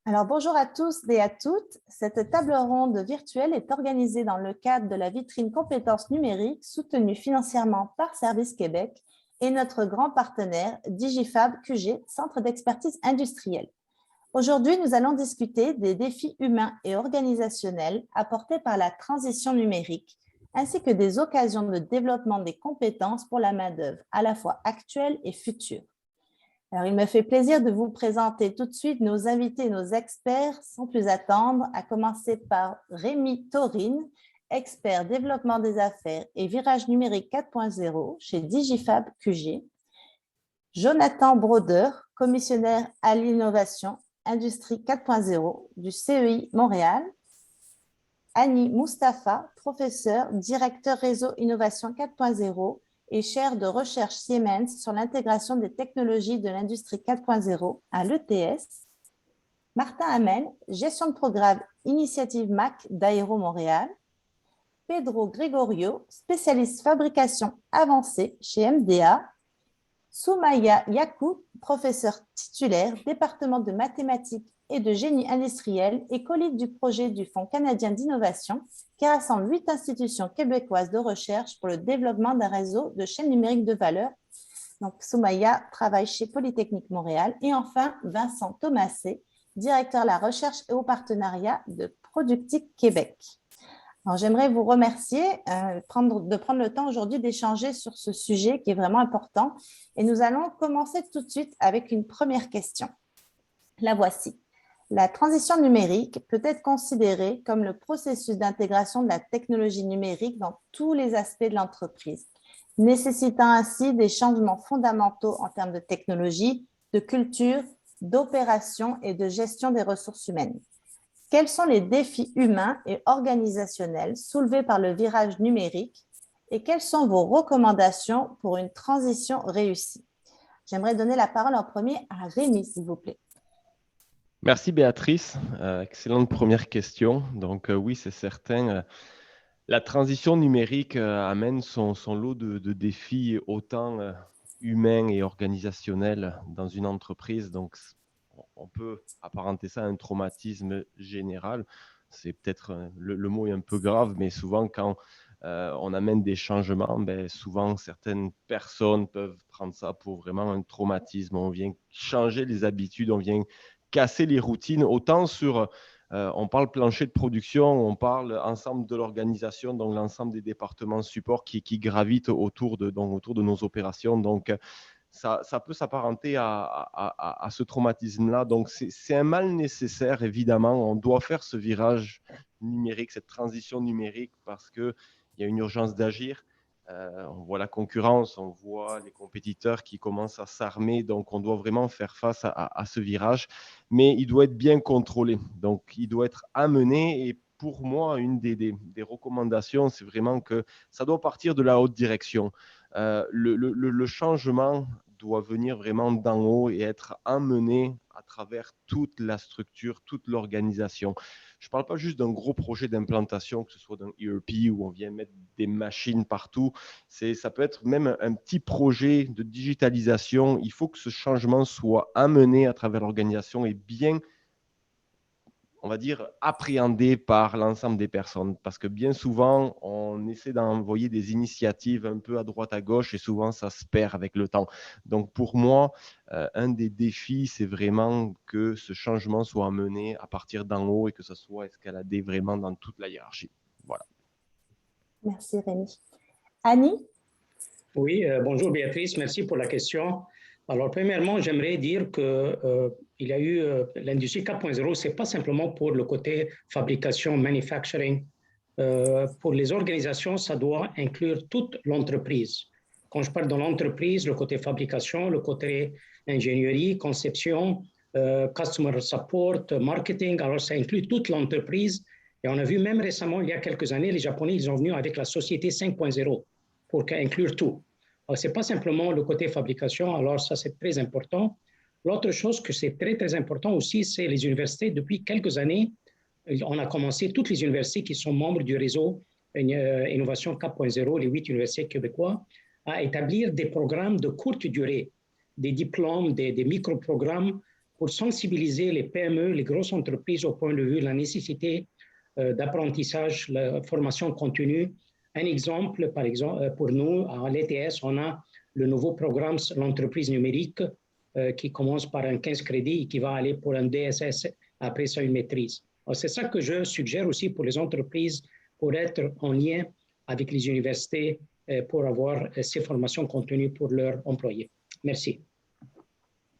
Alors, bonjour à tous et à toutes. Cette table ronde virtuelle est organisée dans le cadre de la vitrine compétences numériques soutenue financièrement par Service Québec et notre grand partenaire Digifab QG, Centre d'expertise industrielle. Aujourd'hui, nous allons discuter des défis humains et organisationnels apportés par la transition numérique, ainsi que des occasions de développement des compétences pour la main-d'œuvre, à la fois actuelle et future. Alors, il me fait plaisir de vous présenter tout de suite nos invités et nos experts, sans plus attendre, à commencer par Rémi Taurine, expert développement des affaires et virage numérique 4.0 chez Digifab QG, Jonathan Broder, commissionnaire à l'innovation Industrie 4.0 du CEI Montréal, Annie Moustapha, professeur, directeur réseau Innovation 4.0 et chaire de recherche Siemens sur l'intégration des technologies de l'industrie 4.0 à l'ETS, Martin Hamel, gestion de programme Initiative MAC d'Aéro Montréal, Pedro Gregorio, spécialiste fabrication avancée chez MDA, Soumaya Yakou, professeur titulaire, département de mathématiques et de génie industriel et co-lead du projet du Fonds canadien d'innovation qui rassemble 8 institutions québécoises de recherche pour le développement d'un réseau de chaînes numériques de valeur. Donc, Soumaya travaille chez Polytechnique Montréal. Et enfin, Vincent Thomasé, directeur de la recherche et au partenariat de Productique Québec. Alors, j'aimerais vous remercier de prendre le temps aujourd'hui d'échanger sur ce sujet qui est vraiment important. Et nous allons commencer tout de suite avec une première question. La voici. La transition numérique peut être considérée comme le processus d'intégration de la technologie numérique dans tous les aspects de l'entreprise, nécessitant ainsi des changements fondamentaux en termes de technologie, de culture, d'opération et de gestion des ressources humaines. Quels sont les défis humains et organisationnels soulevés par le virage numérique et quelles sont vos recommandations pour une transition réussie? J'aimerais donner la parole en premier à Rémi, s'il vous plaît. Merci Béatrice, excellente première question. Donc oui, c'est certain, la transition numérique amène son lot de défis autant humains et organisationnels dans une entreprise. Donc on peut apparenter ça à un traumatisme général. C'est peut-être, le mot est un peu grave, mais souvent quand on amène des changements, souvent certaines personnes peuvent prendre ça pour vraiment un traumatisme. On vient changer les habitudes, on vient casser les routines, autant sur, on parle plancher de production, on parle ensemble de l'organisation, donc l'ensemble des départements support qui gravitent autour de nos opérations. Donc, ça peut s'apparenter à ce traumatisme-là. Donc, c'est un mal nécessaire, évidemment. On doit faire ce virage numérique, cette transition numérique, parce qu'il y a une urgence d'agir. On voit la concurrence, on voit les compétiteurs qui commencent à s'armer. Donc, on doit vraiment faire face à ce virage. Mais il doit être bien contrôlé. Donc, il doit être amené. Et pour moi, une des recommandations, c'est vraiment que ça doit partir de la haute direction. Le changement doit venir vraiment d'en haut et être amené à travers toute la structure, toute l'organisation. Je ne parle pas juste d'un gros projet d'implantation, que ce soit d'un ERP où on vient mettre des machines partout. Ça peut être même un petit projet de digitalisation. Il faut que ce changement soit amené à travers l'organisation et bien, on va dire, appréhendé par l'ensemble des personnes. Parce que bien souvent, on essaie d'envoyer des initiatives un peu à droite, à gauche, et souvent, ça se perd avec le temps. Donc, pour moi, un des défis, c'est vraiment que ce changement soit amené à partir d'en haut et que ça soit escaladé vraiment dans toute la hiérarchie. Voilà. Merci, Rémi. Annie? Oui, bonjour Béatrice, merci pour la question. Alors, premièrement, j'aimerais dire qu'il y a eu l'industrie 4.0, ce n'est pas simplement pour le côté fabrication, manufacturing. Pour les organisations, ça doit inclure toute l'entreprise. Quand je parle de l'entreprise, le côté fabrication, le côté ingénierie, conception, customer support, marketing, alors ça inclut toute l'entreprise. Et on a vu même récemment, il y a quelques années, les Japonais, ils sont venus avec la société 5.0 pour inclure tout. Ce n'est pas simplement le côté fabrication, alors ça c'est très important. L'autre chose que c'est très très important aussi, c'est les universités. Depuis quelques années, on a commencé, toutes les universités qui sont membres du réseau Innovation 4.0, les 8 universités québécois, à établir des programmes de courte durée, des diplômes, des micro-programmes pour sensibiliser les PME, les grosses entreprises au point de vue de la nécessité d'apprentissage, la formation continue. Un exemple, par exemple, pour nous, à l'ETS, on a le nouveau programme L'entreprise numérique qui commence par un 15 crédits et qui va aller pour un DSS, après ça une maîtrise. C'est ça que je suggère aussi pour les entreprises, pour être en lien avec les universités, pour avoir ces formations continues pour leurs employés. Merci.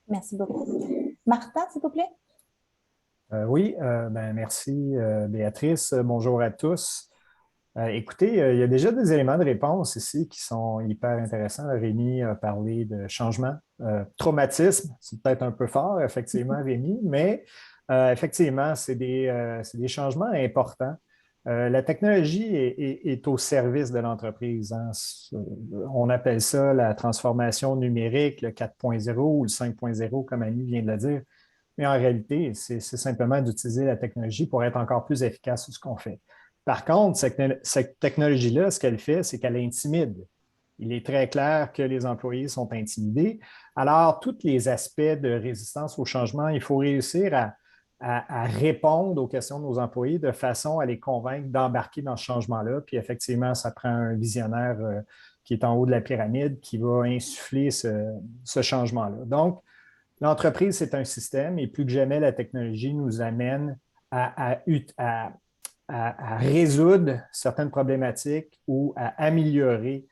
Merci beaucoup. Martin, s'il vous plaît. Oui, merci Béatrice. Bonjour à tous. Écoutez, il y a déjà des éléments de réponse ici qui sont hyper intéressants. Rémi a parlé de changement. Traumatisme, c'est peut-être un peu fort, effectivement, Rémi, mais effectivement, c'est des changements importants. La technologie est au service de l'entreprise, hein. On appelle ça la transformation numérique, le 4.0 ou le 5.0, comme Annie vient de le dire. Mais en réalité, c'est simplement d'utiliser la technologie pour être encore plus efficace sur ce qu'on fait. Par contre, cette technologie-là, ce qu'elle fait, c'est qu'elle intimide. Il est très clair que les employés sont intimidés. Alors, tous les aspects de résistance au changement, il faut réussir à répondre aux questions de nos employés de façon à les convaincre d'embarquer dans ce changement-là. Puis effectivement, ça prend un visionnaire qui est en haut de la pyramide qui va insuffler ce changement-là. Donc, l'entreprise, c'est un système et plus que jamais, la technologie nous amène à résoudre certaines problématiques ou à améliorer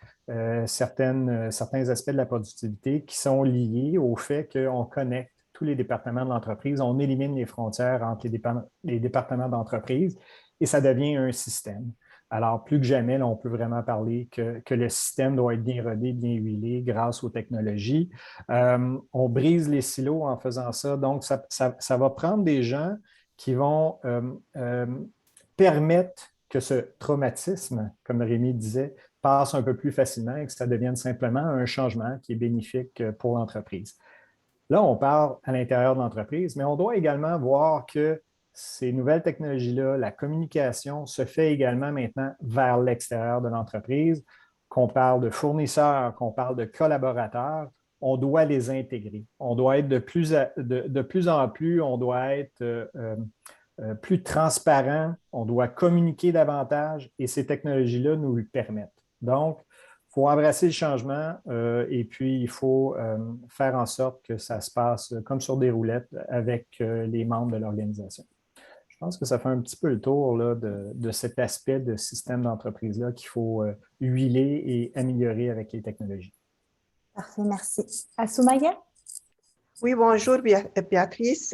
certains aspects de la productivité qui sont liés au fait qu'on connecte tous les départements de l'entreprise, on élimine les frontières entre les départements d'entreprise et ça devient un système. Alors, plus que jamais, là, on peut vraiment parler que le système doit être bien rodé, bien huilé grâce aux technologies. On brise les silos en faisant ça. Donc, ça va prendre des gens qui vont permettre que ce traumatisme, comme Rémi disait, passe un peu plus facilement et que ça devienne simplement un changement qui est bénéfique pour l'entreprise. Là, on parle à l'intérieur de l'entreprise, mais on doit également voir que ces nouvelles technologies-là, la communication se fait également maintenant vers l'extérieur de l'entreprise. Qu'on parle de fournisseurs, qu'on parle de collaborateurs, on doit les intégrer. On doit être de plus en plus, on doit être plus transparent, on doit communiquer davantage et ces technologies-là nous le permettent. Donc, il faut embrasser le changement et puis il faut faire en sorte que ça se passe comme sur des roulettes avec les membres de l'organisation. Je pense que ça fait un petit peu le tour là, de cet aspect de système d'entreprise-là qu'il faut huiler et améliorer avec les technologies. Parfait, merci. Assoumaya? Oui, bonjour Béatrice.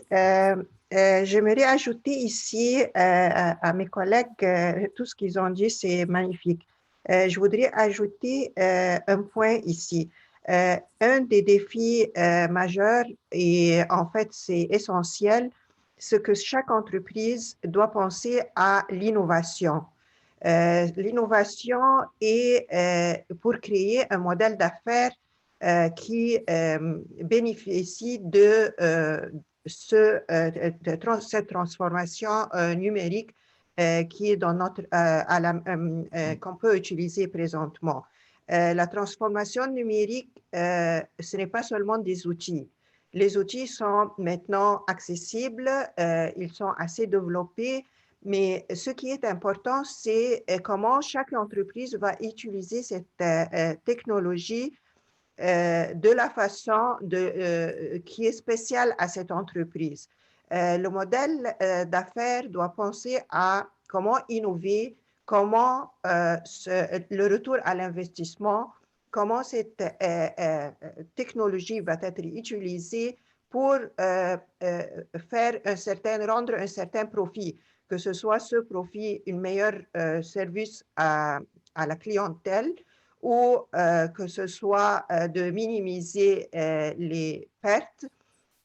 J'aimerais ajouter ici à mes collègues, tout ce qu'ils ont dit, c'est magnifique. Je voudrais ajouter un point ici. Un des défis majeurs, et en fait c'est essentiel, c'est que chaque entreprise doit penser à l'innovation. L'innovation est pour créer un modèle d'affaires qui bénéficie de cette transformation numérique qui est dans notre qu'on peut utiliser présentement. La transformation numérique, ce n'est pas seulement des outils. Les outils sont maintenant accessibles, ils sont assez développés, mais ce qui est important, c'est comment chaque entreprise va utiliser cette technologie de la façon qui est spéciale à cette entreprise. Le modèle d'affaires doit penser à comment innover, comment le retour à l'investissement, comment cette technologie va être utilisée pour rendre un certain profit, que ce soit ce profit, un meilleur service à la clientèle, ou que ce soit de minimiser les pertes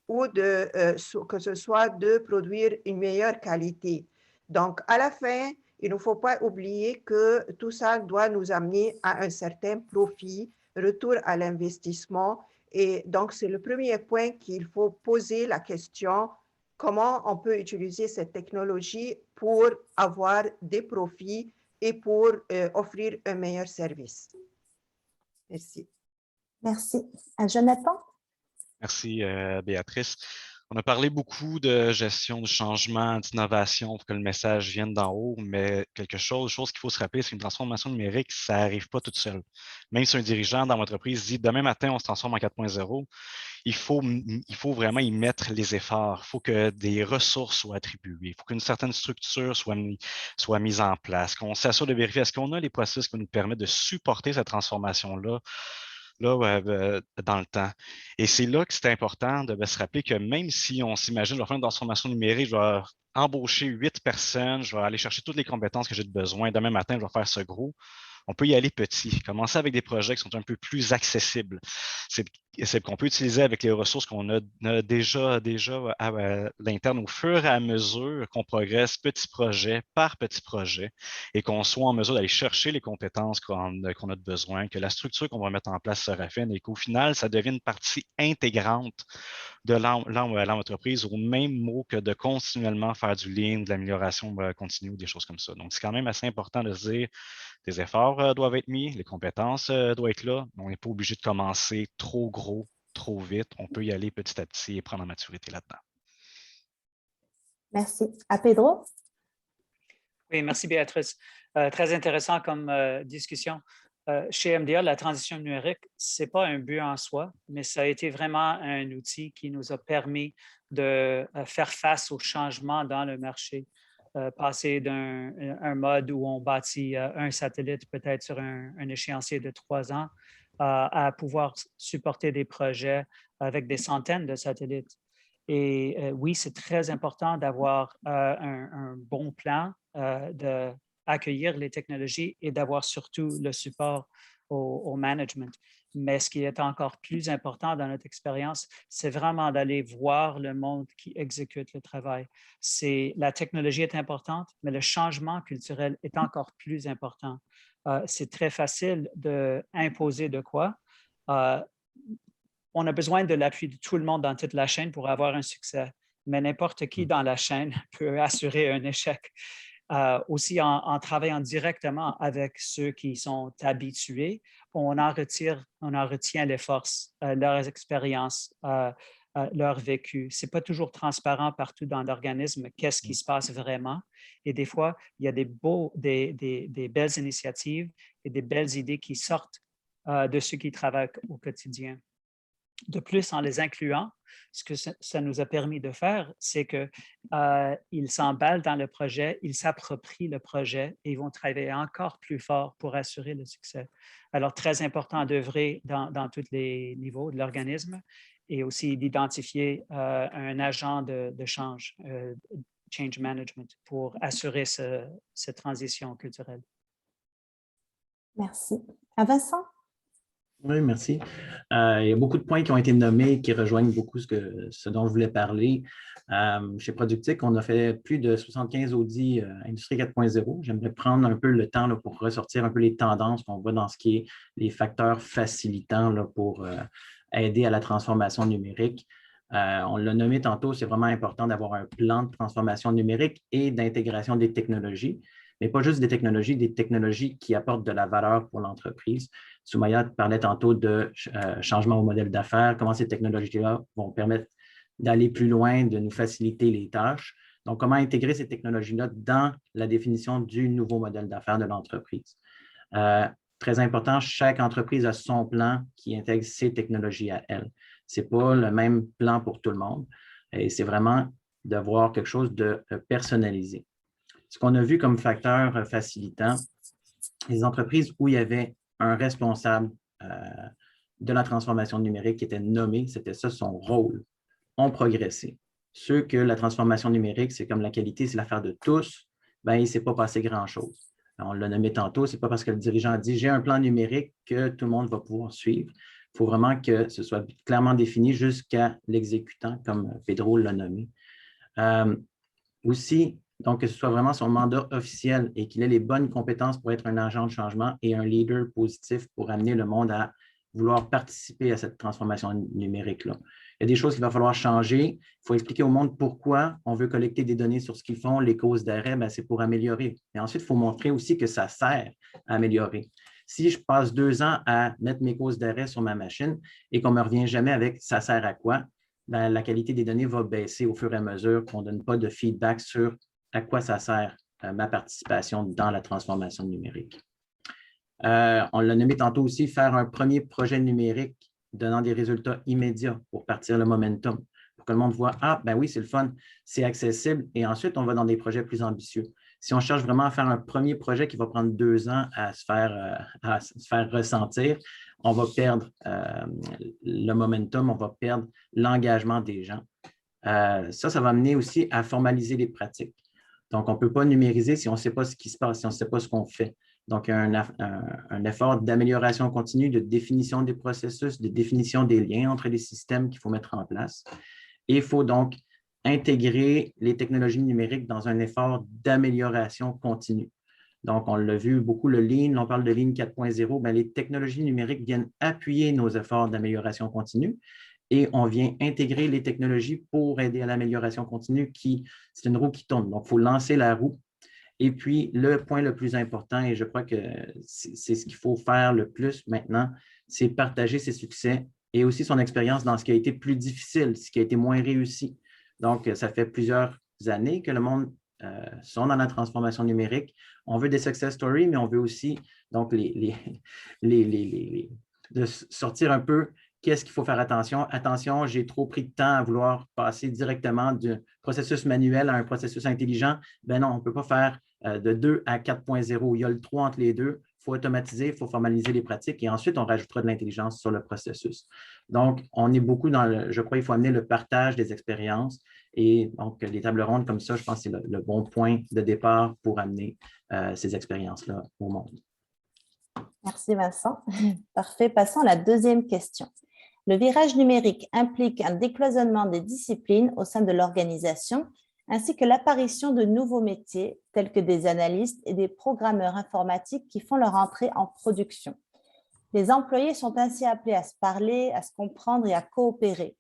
ou que ce soit de produire une meilleure qualité. Donc, à la fin, il ne faut pas oublier que tout ça doit nous amener à un certain profit, retour à l'investissement. Et donc, c'est le premier point qu'il faut poser la question, comment on peut utiliser cette technologie pour avoir des profits et pour offrir un meilleur service. Merci. Merci. Jonathan? Merci, Béatrice. On a parlé beaucoup de gestion du changement, d'innovation pour que le message vienne d'en haut, mais chose qu'il faut se rappeler, c'est qu'une transformation numérique, ça n'arrive pas toute seule. Même si un dirigeant dans l'entreprise dit demain matin, on se transforme en 4.0, il faut vraiment y mettre les efforts. Il faut que des ressources soient attribuées. Il faut qu'une certaine structure soit mise en place, qu'on s'assure de vérifier est-ce qu'on a les processus qui nous permettent de supporter cette transformation-là dans le temps. Et c'est là que c'est important de se rappeler que même si on s'imagine, je vais faire une transformation numérique, je vais embaucher 8 personnes, je vais aller chercher toutes les compétences que j'ai besoin. Demain matin, je vais faire ce gros. On peut y aller petit, commencer avec des projets qui sont un peu plus accessibles. C'est qu'on peut utiliser avec les ressources qu'on a déjà à l'interne au fur et à mesure qu'on progresse petit projet par petit projet et qu'on soit en mesure d'aller chercher les compétences qu'on a besoin, que la structure qu'on va mettre en place se raffine et qu'au final, ça devienne une partie intégrante de l'entreprise au même mot que de continuellement faire du lean, de l'amélioration continue ou des choses comme ça. Donc, c'est quand même assez important de se dire des efforts doivent être mis, les compétences doivent être là. On n'est pas obligé de commencer trop gros, trop vite. On peut y aller petit à petit et prendre en maturité là-dedans. Merci. À Pedro? Oui, merci Béatrice. Très intéressant comme discussion. Chez MDA, la transition numérique, ce n'est pas un but en soi, mais ça a été vraiment un outil qui nous a permis de faire face aux changements dans le marché. Passer d'un mode où on bâtit un satellite peut-être sur un échéancier de 3 ans à pouvoir supporter des projets avec des centaines de satellites. Et oui, c'est très important d'avoir un bon plan, d'accueillir les technologies et d'avoir surtout le support au management. Mais ce qui est encore plus important dans notre expérience, c'est vraiment d'aller voir le monde qui exécute le travail. La technologie est importante, mais le changement culturel est encore plus important. C'est très facile d'imposer de quoi. On a besoin de l'appui de tout le monde dans toute la chaîne pour avoir un succès, mais n'importe qui dans la chaîne peut assurer un échec. Aussi, en travaillant directement avec ceux qui sont habitués, on en retient les forces, leurs expériences, leur vécu. Ce n'est pas toujours transparent partout dans l'organisme qu'est-ce qui se passe vraiment. Et des fois, il y a des belles initiatives et des belles idées qui sortent de ceux qui travaillent au quotidien. De plus, en les incluant, ce que ça nous a permis de faire, c'est qu'ils s'emballent dans le projet, ils s'approprient le projet et ils vont travailler encore plus fort pour assurer le succès. Alors, très important d'œuvrer dans tous les niveaux de l'organisme et aussi d'identifier un agent de change management, pour assurer cette transition culturelle. Merci. Vincent? Oui, merci. Il y a beaucoup de points qui ont été nommés qui rejoignent beaucoup ce dont je voulais parler. Chez Productic, on a fait plus de 75 audits Industrie 4.0. J'aimerais prendre un peu le temps là, pour ressortir un peu les tendances qu'on voit dans ce qui est les facteurs facilitants là, pour aider à la transformation numérique. On l'a nommé tantôt, c'est vraiment important d'avoir un plan de transformation numérique et d'intégration des technologies, mais pas juste des technologies qui apportent de la valeur pour l'entreprise. Soumaya parlait tantôt de changement au modèle d'affaires, comment ces technologies-là vont permettre d'aller plus loin, de nous faciliter les tâches. Donc, comment intégrer ces technologies-là dans la définition du nouveau modèle d'affaires de l'entreprise. Très important, chaque entreprise a son plan qui intègre ses technologies à elle. Ce n'est pas le même plan pour tout le monde et c'est vraiment d'avoir quelque chose de personnalisé. Ce qu'on a vu comme facteur facilitant, les entreprises où il y avait un responsable de la transformation numérique qui était nommé, c'était ça son rôle, ont progressé. Ceux que la transformation numérique, c'est comme la qualité, c'est l'affaire de tous, bien, il ne s'est pas passé grand-chose. On l'a nommé tantôt, ce n'est pas parce que le dirigeant a dit « j'ai un plan numérique » que tout le monde va pouvoir suivre. Il faut vraiment que ce soit clairement défini jusqu'à l'exécutant, comme Pedro l'a nommé. Aussi, donc, que ce soit vraiment son mandat officiel et qu'il ait les bonnes compétences pour être un agent de changement et un leader positif pour amener le monde à vouloir participer à cette transformation numérique-là. Il y a des choses qu'il va falloir changer. Il faut expliquer au monde pourquoi on veut collecter des données sur ce qu'ils font, les causes d'arrêt, c'est pour améliorer. Et ensuite, il faut montrer aussi que ça sert à améliorer. Si je passe 2 ans à mettre mes causes d'arrêt sur ma machine et qu'on ne me revient jamais avec « ça sert à quoi », ben, la qualité des données va baisser au fur et à mesure qu'on ne donne pas de feedback sur à quoi ça sert ma participation dans la transformation numérique. On l'a nommé tantôt aussi, faire un premier projet numérique donnant des résultats immédiats pour partir le momentum, pour que le monde voit, ah, ben oui, c'est le fun, c'est accessible, et ensuite, on va dans des projets plus ambitieux. Si on cherche vraiment à faire un premier projet qui va prendre 2 ans à se faire ressentir, on va perdre le momentum, on va perdre l'engagement des gens. Ça va amener aussi à formaliser les pratiques. Donc, on ne peut pas numériser si on ne sait pas ce qui se passe, si on ne sait pas ce qu'on fait. Donc, il y a un effort d'amélioration continue, de définition des processus, de définition des liens entre les systèmes qu'il faut mettre en place. Et il faut donc intégrer les technologies numériques dans un effort d'amélioration continue. Donc, on l'a vu beaucoup, le Lean, on parle de Lean 4.0, bien, les technologies numériques viennent appuyer nos efforts d'amélioration continue et on vient intégrer les technologies pour aider à l'amélioration continue c'est une roue qui tourne. Donc, il faut lancer la roue. Et puis, le point le plus important, et je crois que c'est ce qu'il faut faire le plus maintenant, c'est partager ses succès et aussi son expérience dans ce qui a été plus difficile, ce qui a été moins réussi. Donc, ça fait plusieurs années que le monde sont dans la transformation numérique. On veut des success stories, mais on veut aussi donc de sortir un peu qu'est-ce qu'il faut faire attention. Attention, j'ai trop pris de temps à vouloir passer directement du processus manuel à un processus intelligent. Ben non, on ne peut pas faire de 2 à 4.0. Il y a le 3 entre les deux. Il faut automatiser, il faut formaliser les pratiques et ensuite, on rajoutera de l'intelligence sur le processus. Donc, on est beaucoup dans je crois qu'il faut amener le partage des expériences et donc, les tables rondes comme ça, je pense que c'est le bon point de départ pour amener ces expériences-là au monde. Merci Vincent. Parfait. Passons à la deuxième question. Le virage numérique implique un décloisonnement des disciplines au sein de l'organisation, ainsi que l'apparition de nouveaux métiers tels que des analystes et des programmeurs informatiques qui font leur entrée en production. Les employés sont ainsi appelés à se parler, à se comprendre et à coopérer.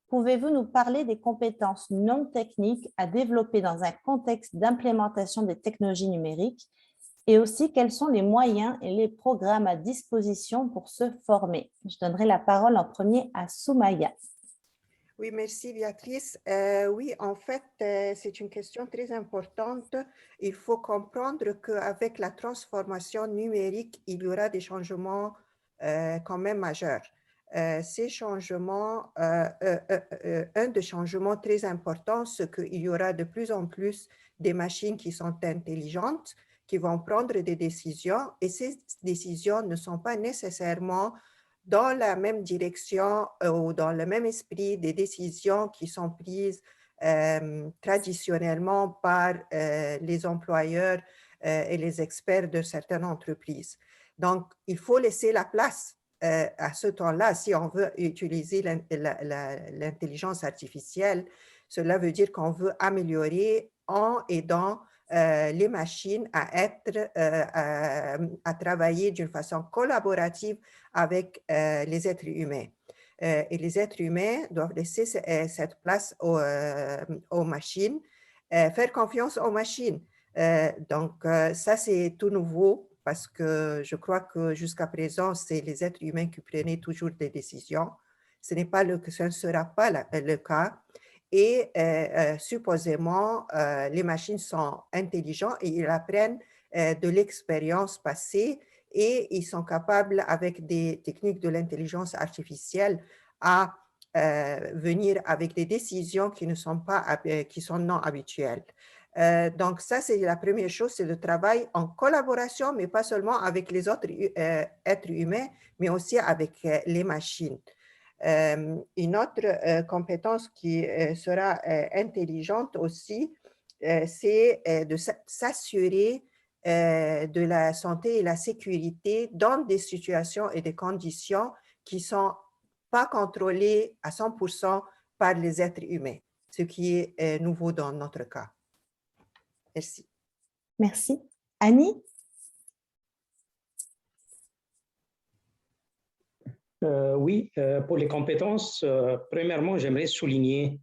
Pouvez-vous nous parler des compétences non techniques à développer dans un contexte d'implémentation des technologies numériques et aussi quels sont les moyens et les programmes à disposition pour se former? Je donnerai la parole en premier à Soumaya. Oui, merci Béatrice. Oui, en fait, c'est une question très importante. Il faut comprendre qu'avec la transformation numérique, il y aura des changements quand même majeurs. Ces changements, un des changements très importants, c'est qu'il y aura de plus en plus des machines qui sont intelligentes, qui vont prendre des décisions, et ces décisions ne sont pas nécessairement dans la même direction ou dans le même esprit des décisions qui sont prises traditionnellement par les employeurs et les experts de certaines entreprises. Donc, il faut laisser la place à ce temps-là. Si on veut utiliser l'intelligence artificielle, cela veut dire qu'on veut améliorer en aidant les machines à travailler d'une façon collaborative avec les êtres humains. Et les êtres humains doivent laisser cette place aux machines, faire confiance aux machines. Donc, ça, c'est tout nouveau parce que je crois que jusqu'à présent, c'est les êtres humains qui prenaient toujours des décisions. Ce ne sera pas le cas. Et supposément, les machines sont intelligentes et ils apprennent de l'expérience passée et ils sont capables, avec des techniques de l'intelligence artificielle, à venir avec des décisions qui sont non habituelles. Donc ça, c'est la première chose, c'est le travail en collaboration, mais pas seulement avec les autres êtres humains, mais aussi avec les machines. Une autre compétence qui sera intelligente aussi, c'est de s'assurer de la santé et la sécurité dans des situations et des conditions qui ne sont pas contrôlées à 100% par les êtres humains, ce qui est nouveau dans notre cas. Merci. Merci. Annie? Oui, pour les compétences, premièrement, j'aimerais souligner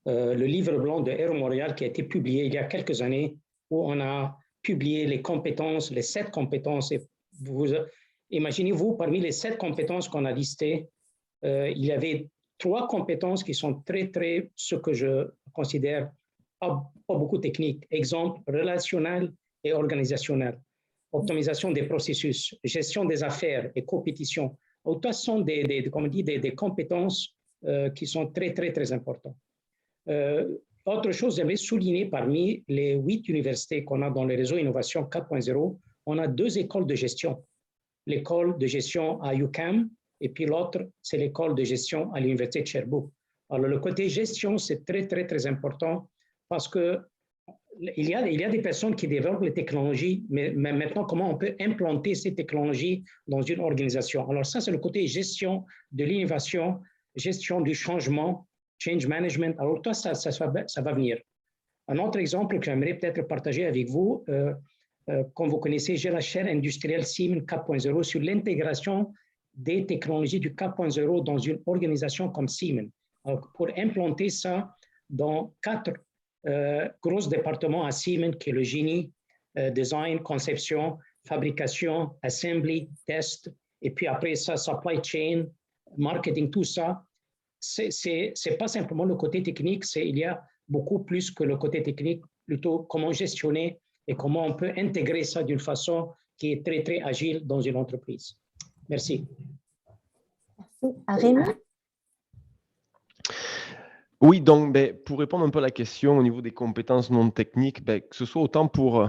le livre blanc de Air Montréal qui a été publié il y a quelques années, où on a publié les compétences, les 7 compétences. Et imaginez-vous, parmi les 7 compétences qu'on a listées, il y avait trois compétences qui sont très, ce que je considère pas beaucoup techniques. Exemple, relationnel et organisationnel. Optimisation des processus, gestion des affaires et compétition. Autant sont des compétences qui sont très importantes. Autre chose, j'aimerais souligner parmi les 8 universités qu'on a dans le réseau Innovation 4.0, on a 2 écoles de gestion. L'école de gestion à UQAM et puis l'autre, c'est l'école de gestion à l'Université de Sherbrooke. Alors, le côté gestion, c'est très important parce que il y a des personnes qui développent les technologies, mais maintenant, comment on peut implanter ces technologies dans une organisation? Alors, ça, c'est le côté gestion de l'innovation, gestion du changement, change management. Alors, toi, ça va venir. Un autre exemple que j'aimerais peut-être partager avec vous, comme vous connaissez, j'ai la chaire industrielle Siemens 4.0 sur l'intégration des technologies du 4.0 dans une organisation comme Siemens. Alors, pour implanter ça dans 4 gros départements à Siemens, qui est le génie, design, conception, fabrication, assembly, test, et puis après ça, supply chain, marketing, tout ça. C'est pas simplement le côté technique, il y a beaucoup plus que le côté technique, plutôt comment gestionner et comment on peut intégrer ça d'une façon qui est très agile dans une entreprise. Merci. Merci. Rémi? Oui, donc pour répondre un peu à la question au niveau des compétences non techniques, que ce soit autant pour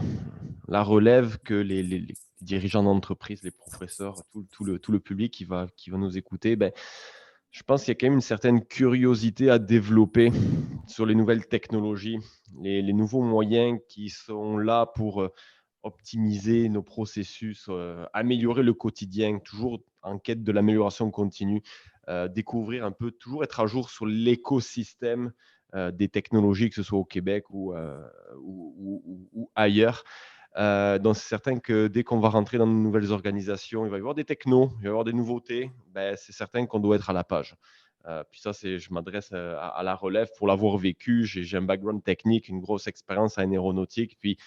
la relève que les dirigeants d'entreprise, les professeurs, tout le public qui va nous écouter, je pense qu'il y a quand même une certaine curiosité à développer sur les nouvelles technologies, les nouveaux moyens qui sont là pour optimiser nos processus, améliorer le quotidien, toujours en quête de l'amélioration continue, découvrir un peu, toujours être à jour sur l'écosystème des technologies, que ce soit au Québec ou ailleurs. Donc, c'est certain que dès qu'on va rentrer dans de nouvelles organisations, il va y avoir des technos, il va y avoir des nouveautés. C'est certain qu'on doit être à la page. Puis ça, je m'adresse à la relève pour l'avoir vécu. J'ai un background technique, une grosse expérience en aéronautique. Puis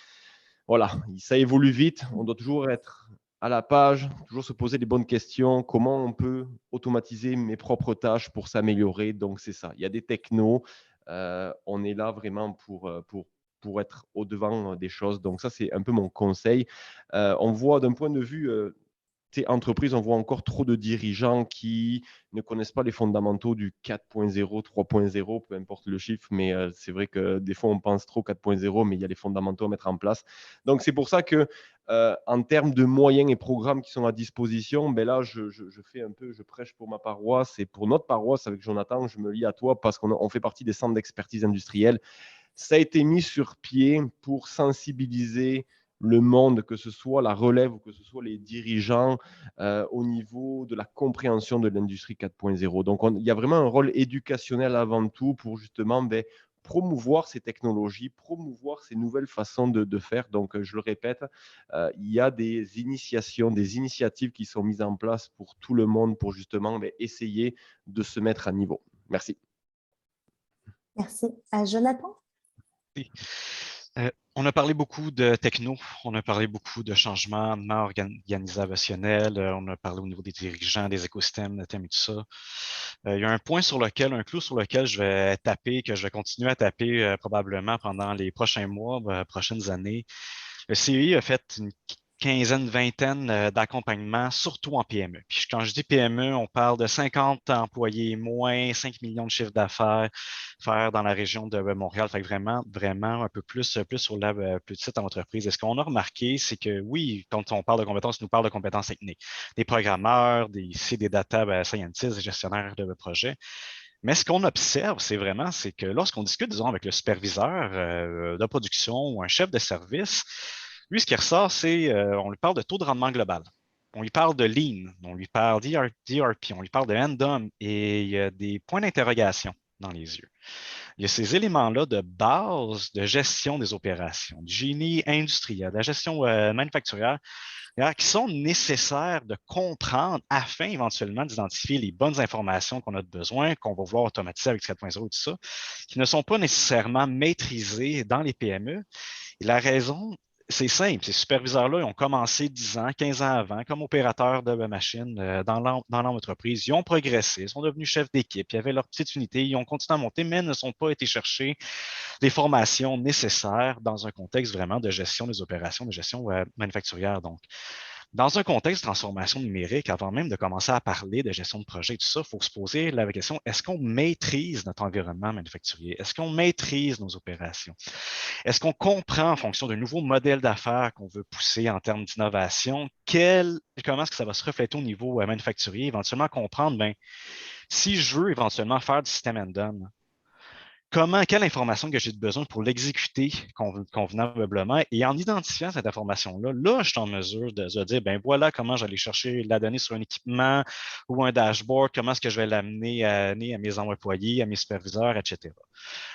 voilà, ça évolue vite. On doit toujours être à la page, toujours se poser les bonnes questions. Comment on peut automatiser mes propres tâches pour s'améliorer? Donc, c'est ça. Il y a des technos. On est là vraiment pour être au-devant des choses. Donc, ça, c'est un peu mon conseil. On voit d'un point de vue entreprise, on voit encore trop de dirigeants qui ne connaissent pas les fondamentaux du 4.0, 3.0, peu importe le chiffre, mais c'est vrai que des fois, on pense trop 4.0, mais il y a les fondamentaux à mettre en place. Donc, c'est pour ça que en termes de moyens et programmes qui sont à disposition, là, je prêche pour ma paroisse et pour notre paroisse avec Jonathan, je me lie à toi parce qu'on fait partie des centres d'expertise industrielle. Ça a été mis sur pied pour sensibiliser le monde, que ce soit la relève ou que ce soit les dirigeants au niveau de la compréhension de l'industrie 4.0. Donc, il y a vraiment un rôle éducationnel avant tout pour justement promouvoir ces technologies, promouvoir ces nouvelles façons de faire. Donc, je le répète, il y a des initiatives qui sont mises en place pour tout le monde pour justement essayer de se mettre à niveau. Merci. Merci. Jonathan? Oui. On a parlé beaucoup de techno, on a parlé beaucoup de changements organisationnels, on a parlé au niveau des dirigeants, des écosystèmes, de thèmes et tout ça. Il y a un clou sur lequel je vais taper, que je vais continuer à taper probablement pendant les prochains mois, prochaines années. Le CEI a fait une quinzaine, vingtaine d'accompagnements, surtout en PME. Puis quand je dis PME, on parle de 50 employés moins, 5 millions de chiffres d'affaires faire dans la région de Montréal. Fait que vraiment un peu plus sur la plus petite entreprise. Et ce qu'on a remarqué, c'est que oui, quand on parle de compétences, on nous parle de compétences techniques. Des programmeurs, des data scientists, des gestionnaires de projets. Mais ce qu'on observe, c'est que lorsqu'on discute, disons, avec le superviseur de production ou un chef de service, lui, ce qui ressort, c'est on lui parle de taux de rendement global. On lui parle de Lean, on lui parle d'ERP, on lui parle de End-Dom et il y a des points d'interrogation dans les yeux. Il y a ces éléments-là de base de gestion des opérations, du génie industriel, de la gestion manufacturière, qui sont nécessaires de comprendre afin éventuellement d'identifier les bonnes informations qu'on a besoin, qu'on va voir automatiser avec 4.0 et tout ça, qui ne sont pas nécessairement maîtrisées dans les PME. Et la raison, c'est simple. Ces superviseurs-là, ils ont commencé 10 ans, 15 ans avant, comme opérateurs de machines dans l'entreprise. Ils ont progressé, ils sont devenus chefs d'équipe, ils avaient leur petite unité, ils ont continué à monter, mais ne sont pas été chercher les formations nécessaires dans un contexte vraiment de gestion des opérations, de gestion manufacturière. Donc, dans un contexte de transformation numérique, avant même de commencer à parler de gestion de projet et tout ça, il faut se poser la question, est-ce qu'on maîtrise notre environnement manufacturier? Est-ce qu'on maîtrise nos opérations? Est-ce qu'on comprend en fonction d'un nouveau modèle d'affaires qu'on veut pousser en termes d'innovation, comment est-ce que ça va se refléter au niveau manufacturier? Éventuellement comprendre, si je veux éventuellement faire du système end-done, quelle information que j'ai besoin pour l'exécuter convenablement, et en identifiant cette information-là, là, je suis en mesure de dire, voilà comment j'allais chercher la donnée sur un équipement ou un dashboard, comment est-ce que je vais l'amener à mes employés, à mes superviseurs, etc.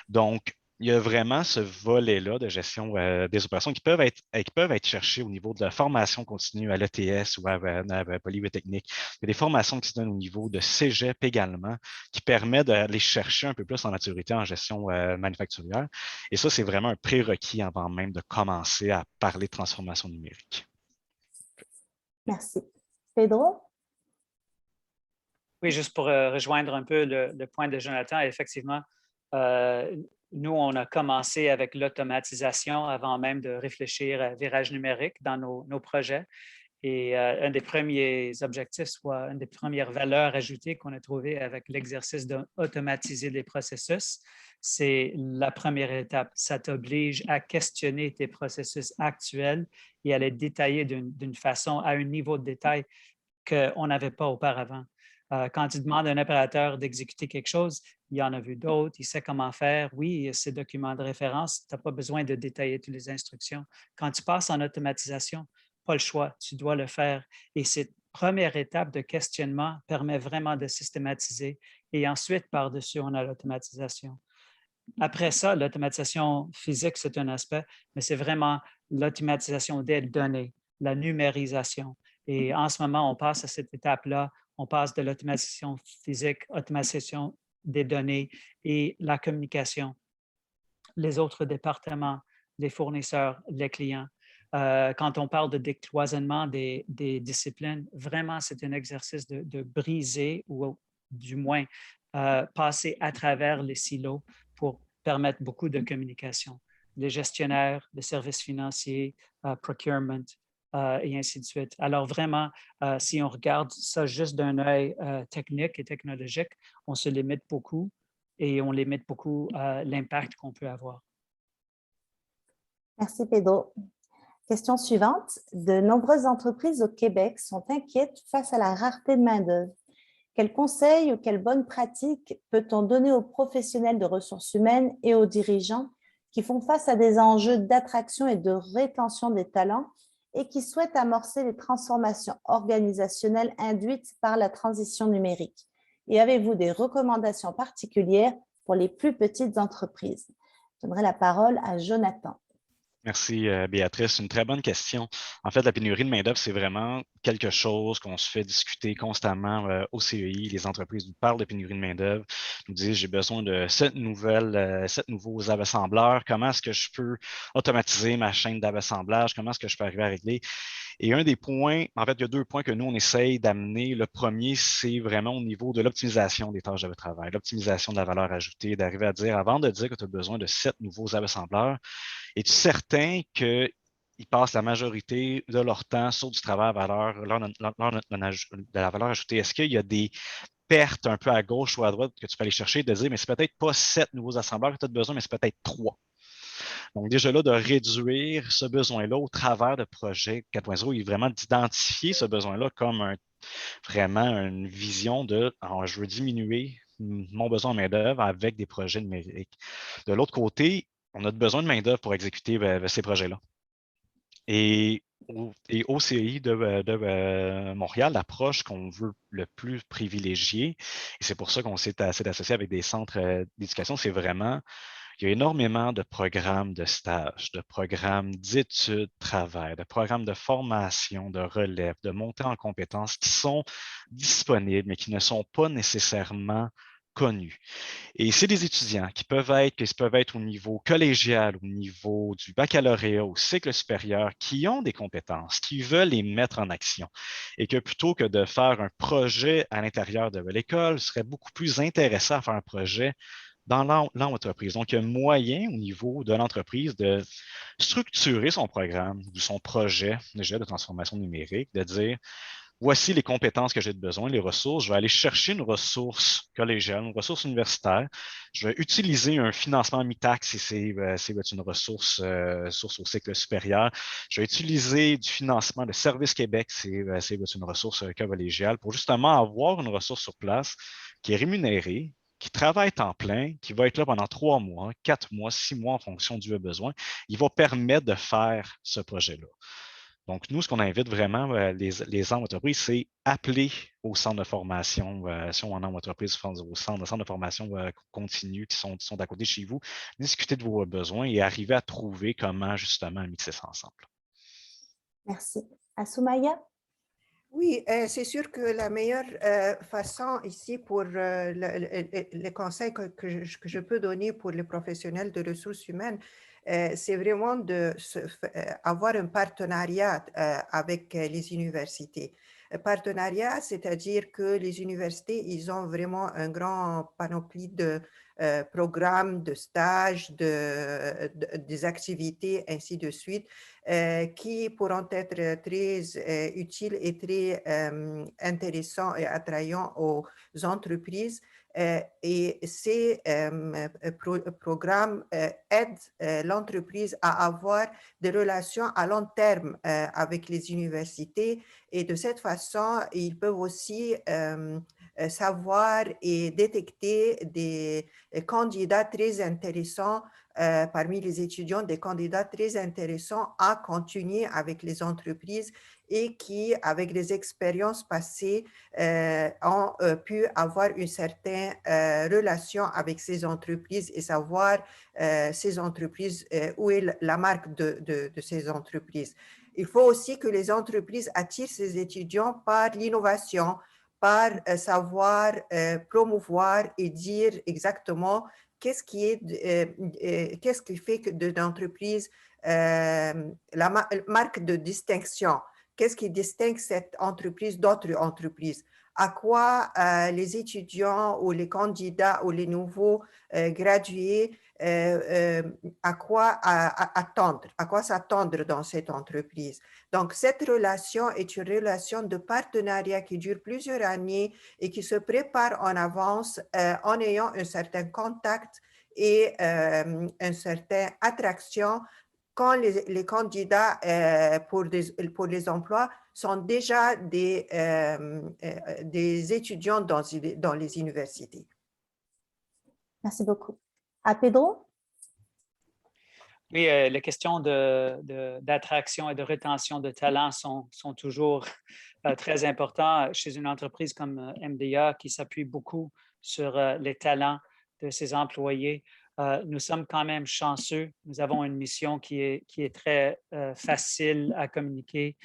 Donc, il y a vraiment ce volet-là de gestion des opérations qui peuvent être cherchées au niveau de la formation continue à l'ETS ou à Polytechnique. Il y a des formations qui se donnent au niveau de cégep également, qui permettent d'aller chercher un peu plus en maturité en gestion manufacturière. Et ça, c'est vraiment un prérequis avant même de commencer à parler de transformation numérique. Merci. Pedro? Oui, juste pour rejoindre un peu le point de Jonathan, effectivement, nous, on a commencé avec l'automatisation avant même de réfléchir à virage numérique dans nos projets. Et un des premiers objectifs, soit une des premières valeurs ajoutées qu'on a trouvées avec l'exercice d'automatiser les processus, c'est la première étape. Ça t'oblige à questionner tes processus actuels et à les détailler d'une façon, à un niveau de détail qu'on n'avait pas auparavant. Quand tu demandes à un opérateur d'exécuter quelque chose, il en a vu d'autres, il sait comment faire. Oui, ces documents de référence, tu n'as pas besoin de détailler toutes les instructions. Quand tu passes en automatisation, pas le choix, tu dois le faire. Et cette première étape de questionnement permet vraiment de systématiser. Et ensuite, par-dessus, on a l'automatisation. Après ça, l'automatisation physique, c'est un aspect, mais c'est vraiment l'automatisation des données, la numérisation. Et en ce moment, on passe à cette étape-là. On passe de l'automatisation physique, automatisation des données et la communication. Les autres départements, les fournisseurs, les clients. Quand on parle de décloisonnement des disciplines, vraiment, c'est un exercice de briser ou du moins passer à travers les silos pour permettre beaucoup de communication. Les gestionnaires, les services financiers, procurement, et ainsi de suite. Alors vraiment, si on regarde ça juste d'un œil technique et technologique, on se limite beaucoup et on limite beaucoup l'impact qu'on peut avoir. Merci Pedro. Question suivante. De nombreuses entreprises au Québec sont inquiètes face à la rareté de main-d'œuvre. Quels conseils ou quelles bonnes pratiques peut-on donner aux professionnels de ressources humaines et aux dirigeants qui font face à des enjeux d'attraction et de rétention des talents et qui souhaitent amorcer les transformations organisationnelles induites par la transition numérique? Et avez-vous des recommandations particulières pour les plus petites entreprises? Je donnerai la parole à Jonathan. Merci, Béatrice. Une très bonne question. En fait, la pénurie de main-d'œuvre, c'est vraiment quelque chose qu'on se fait discuter constamment au CEI. Les entreprises nous parlent de pénurie de main-d'œuvre, nous disent j'ai besoin de 7 nouveaux assembleurs. Comment est-ce que je peux automatiser ma chaîne d'assemblage? Comment est-ce que je peux arriver à régler? Et un des points, en fait, il y a 2 points que nous, on essaye d'amener. Le premier, c'est vraiment au niveau de l'optimisation des tâches de travail, l'optimisation de la valeur ajoutée, d'arriver à dire, avant de dire que tu as besoin de 7 nouveaux assembleurs, es-tu certain qu'ils passent la majorité de leur temps sur du travail à valeur, de la valeur ajoutée? Est-ce qu'il y a des pertes un peu à gauche ou à droite que tu peux aller chercher, de dire, mais c'est peut-être pas 7 nouveaux assembleurs que tu as besoin, mais c'est peut-être 3. Donc, déjà là, de réduire ce besoin-là au travers de projets 4.0 et vraiment d'identifier ce besoin-là comme vraiment une vision de je veux diminuer mon besoin en main-d'œuvre avec des projets numériques. De l'autre côté, on a besoin de main-d'œuvre pour exécuter ces projets-là. Et au CEI de Montréal, l'approche qu'on veut le plus privilégier, et c'est pour ça qu'on s'est associé avec des centres d'éducation, c'est vraiment il y a énormément de programmes de stage, de programmes d'études, travail, de programmes de formation, de relève, de montée en compétences qui sont disponibles, mais qui ne sont pas nécessairement connus. Et c'est des étudiants qui peuvent être au niveau collégial, au niveau du baccalauréat, au cycle supérieur, qui ont des compétences, qui veulent les mettre en action. Et que plutôt que de faire un projet à l'intérieur de l'école, ce serait beaucoup plus intéressant à faire un projet dans l'entreprise. Donc, il y a moyen au niveau de l'entreprise de structurer son programme ou son projet déjà de transformation numérique, de dire voici les compétences que j'ai besoin, les ressources. Je vais aller chercher une ressource collégiale, une ressource universitaire. Je vais utiliser un financement mi-taxe si c'est une ressource au cycle supérieur. Je vais utiliser du financement de Service Québec si c'est une ressource collégiale pour justement avoir une ressource sur place qui est rémunérée, qui travaille temps plein, qui va être là pendant 3 mois, 4 mois, 6 mois en fonction du besoin. Il va permettre de faire ce projet-là. Donc, nous, ce qu'on invite vraiment les entreprises, c'est appeler au centre de formation, si on en a en entreprise, au centre de formation continue qui sont à côté de chez vous, discuter de vos besoins et arriver à trouver comment justement mixer ça ensemble. Merci. Assoumaya? Oui, c'est sûr que la meilleure façon ici pour les conseils que je peux donner pour les professionnels de ressources humaines, c'est vraiment avoir un partenariat avec les universités. Partenariat, c'est-à-dire que les universités, ils ont vraiment un grand panoplie de programmes, de stages, des activités, ainsi de suite, qui pourront être très utiles et très intéressants et attrayants aux entreprises. Et ces programmes aident l'entreprise à avoir des relations à long terme avec les universités, et de cette façon, ils peuvent aussi savoir et détecter des candidats très intéressants parmi les étudiants, des candidats très intéressants à continuer avec les entreprises et qui, avec des expériences passées, ont pu avoir une certaine relation avec ces entreprises et savoir ces entreprises, où est la marque de ces entreprises. Il faut aussi que les entreprises attirent ces étudiants par l'innovation, par savoir promouvoir et dire exactement qu'est-ce qui fait que de l'entreprise la marque de distinction. Qu'est-ce qui distingue cette entreprise d'autres entreprises? À quoi les étudiants ou les candidats ou les nouveaux gradués, à quoi attendre, à quoi s'attendre dans cette entreprise. Donc, cette relation est une relation de partenariat qui dure plusieurs années et qui se prépare en avance en ayant un certain contact et une certaine attraction quand les candidats pour les emplois sont déjà des étudiants dans les universités. Merci beaucoup. À Pedro? Oui, les questions d'attraction et de rétention de talents sont toujours très importantes chez une entreprise comme MDA qui s'appuie beaucoup sur les talents de ses employés. Nous sommes quand même chanceux. Nous avons une mission qui est très facile à communiquer.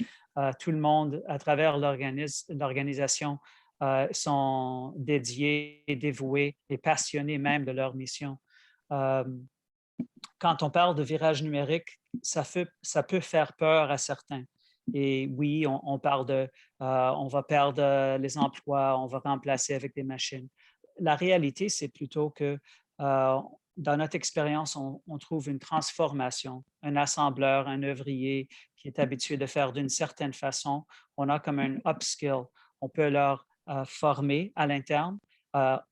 Tout le monde, à travers l'organisation, sont dédiés, dévoués et passionnés même de leur mission. Quand on parle de virage numérique, ça peut faire peur à certains. Et oui, on parle on va perdre les emplois, on va remplacer avec des machines. La réalité, c'est plutôt que dans notre expérience, on trouve une transformation, un assembleur, un œuvrier qui est habitué de faire d'une certaine façon. On a comme un upskill. On peut leur former à l'interne,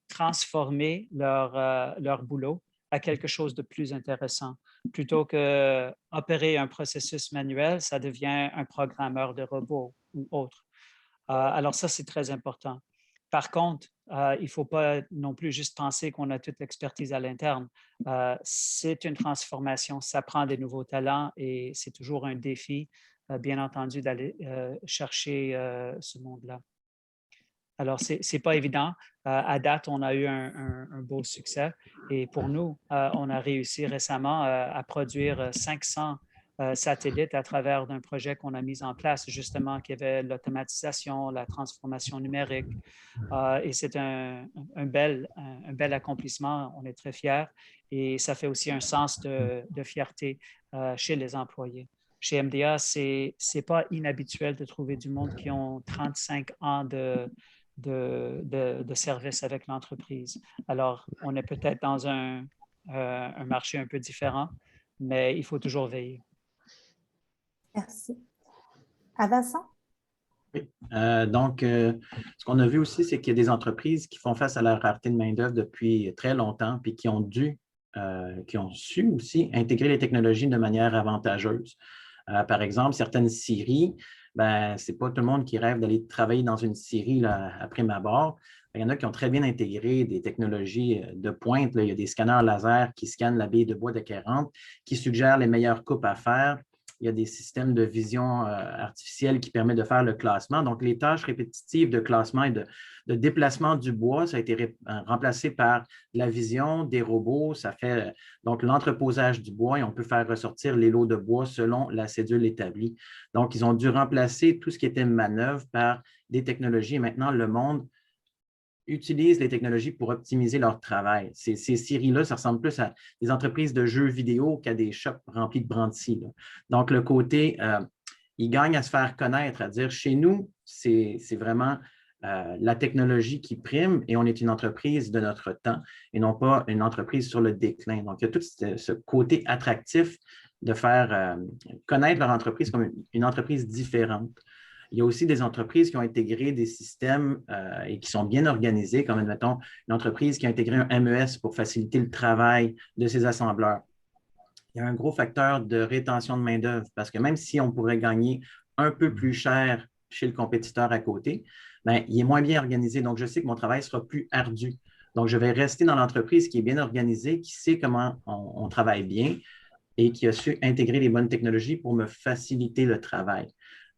transformer leur boulot à quelque chose de plus intéressant. Plutôt qu'opérer un processus manuel, ça devient un programmeur de robots ou autre. Alors ça, c'est très important. Par contre, il ne faut pas non plus juste penser qu'on a toute l'expertise à l'interne. C'est une transformation, ça prend des nouveaux talents et c'est toujours un défi, bien entendu, d'aller chercher ce monde-là. Alors, ce n'est pas évident. À date, on a eu un beau succès. Et pour nous, on a réussi récemment à produire 500 satellites à travers un projet qu'on a mis en place, justement, qui avait l'automatisation, la transformation numérique. Et c'est un bel accomplissement. On est très fiers et ça fait aussi un sens de fierté chez les employés. Chez MDA, ce n'est pas inhabituel de trouver du monde qui ont 35 ans de service avec l'entreprise. Alors, on est peut-être dans un marché un peu différent, mais il faut toujours veiller. Merci. À Vincent? Oui. Ce qu'on a vu aussi, c'est qu'il y a des entreprises qui font face à la rareté de main-d'œuvre depuis très longtemps, puis qui ont su aussi intégrer les technologies de manière avantageuse. Par exemple, certaines scieries, ce n'est pas tout le monde qui rêve d'aller travailler dans une scierie là, après ma barre. Il y en a qui ont très bien intégré des technologies de pointe. Là. Il y a des scanners laser qui scannent la bille de bois de 40, qui suggèrent les meilleures coupes à faire. Il y a des systèmes de vision artificielle qui permettent de faire le classement. Donc, les tâches répétitives de classement et de déplacement du bois, ça a été remplacé par la vision, des robots. Ça fait donc l'entreposage du bois et on peut faire ressortir les lots de bois selon la cédule établie. Donc, ils ont dû remplacer tout ce qui était manœuvre par des technologies. Et maintenant, le monde utilisent les technologies pour optimiser leur travail. Ces scieries-là, ça ressemble plus à des entreprises de jeux vidéo qu'à des shops remplis de brandy. Donc, le côté, ils gagnent à se faire connaître, à dire chez nous, c'est vraiment la technologie qui prime et on est une entreprise de notre temps et non pas une entreprise sur le déclin. Donc, il y a tout ce côté attractif de faire connaître leur entreprise comme une entreprise différente. Il y a aussi des entreprises qui ont intégré des systèmes et qui sont bien organisés, comme, admettons, une entreprise qui a intégré un MES pour faciliter le travail de ses assembleurs. Il y a un gros facteur de rétention de main-d'œuvre parce que même si on pourrait gagner un peu plus cher chez le compétiteur à côté, il est moins bien organisé. Donc, je sais que mon travail sera plus ardu. Donc, je vais rester dans l'entreprise qui est bien organisée, qui sait comment on travaille bien et qui a su intégrer les bonnes technologies pour me faciliter le travail.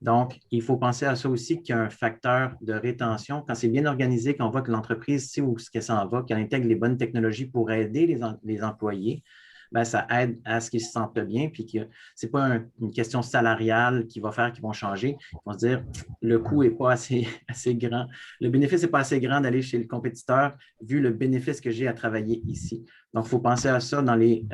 Donc, il faut penser à ça aussi qu'il y a un facteur de rétention. Quand c'est bien organisé, qu'on voit que l'entreprise sait où qu'elle s'en va, qu'elle intègre les bonnes technologies pour aider les employés, ça aide à ce qu'ils se sentent bien, puis que ce n'est pas une question salariale qui va faire qu'ils vont changer. Ils vont se dire, le coût n'est pas assez grand. Le bénéfice n'est pas assez grand d'aller chez le compétiteur vu le bénéfice que j'ai à travailler ici. Donc, il faut penser à ça dans les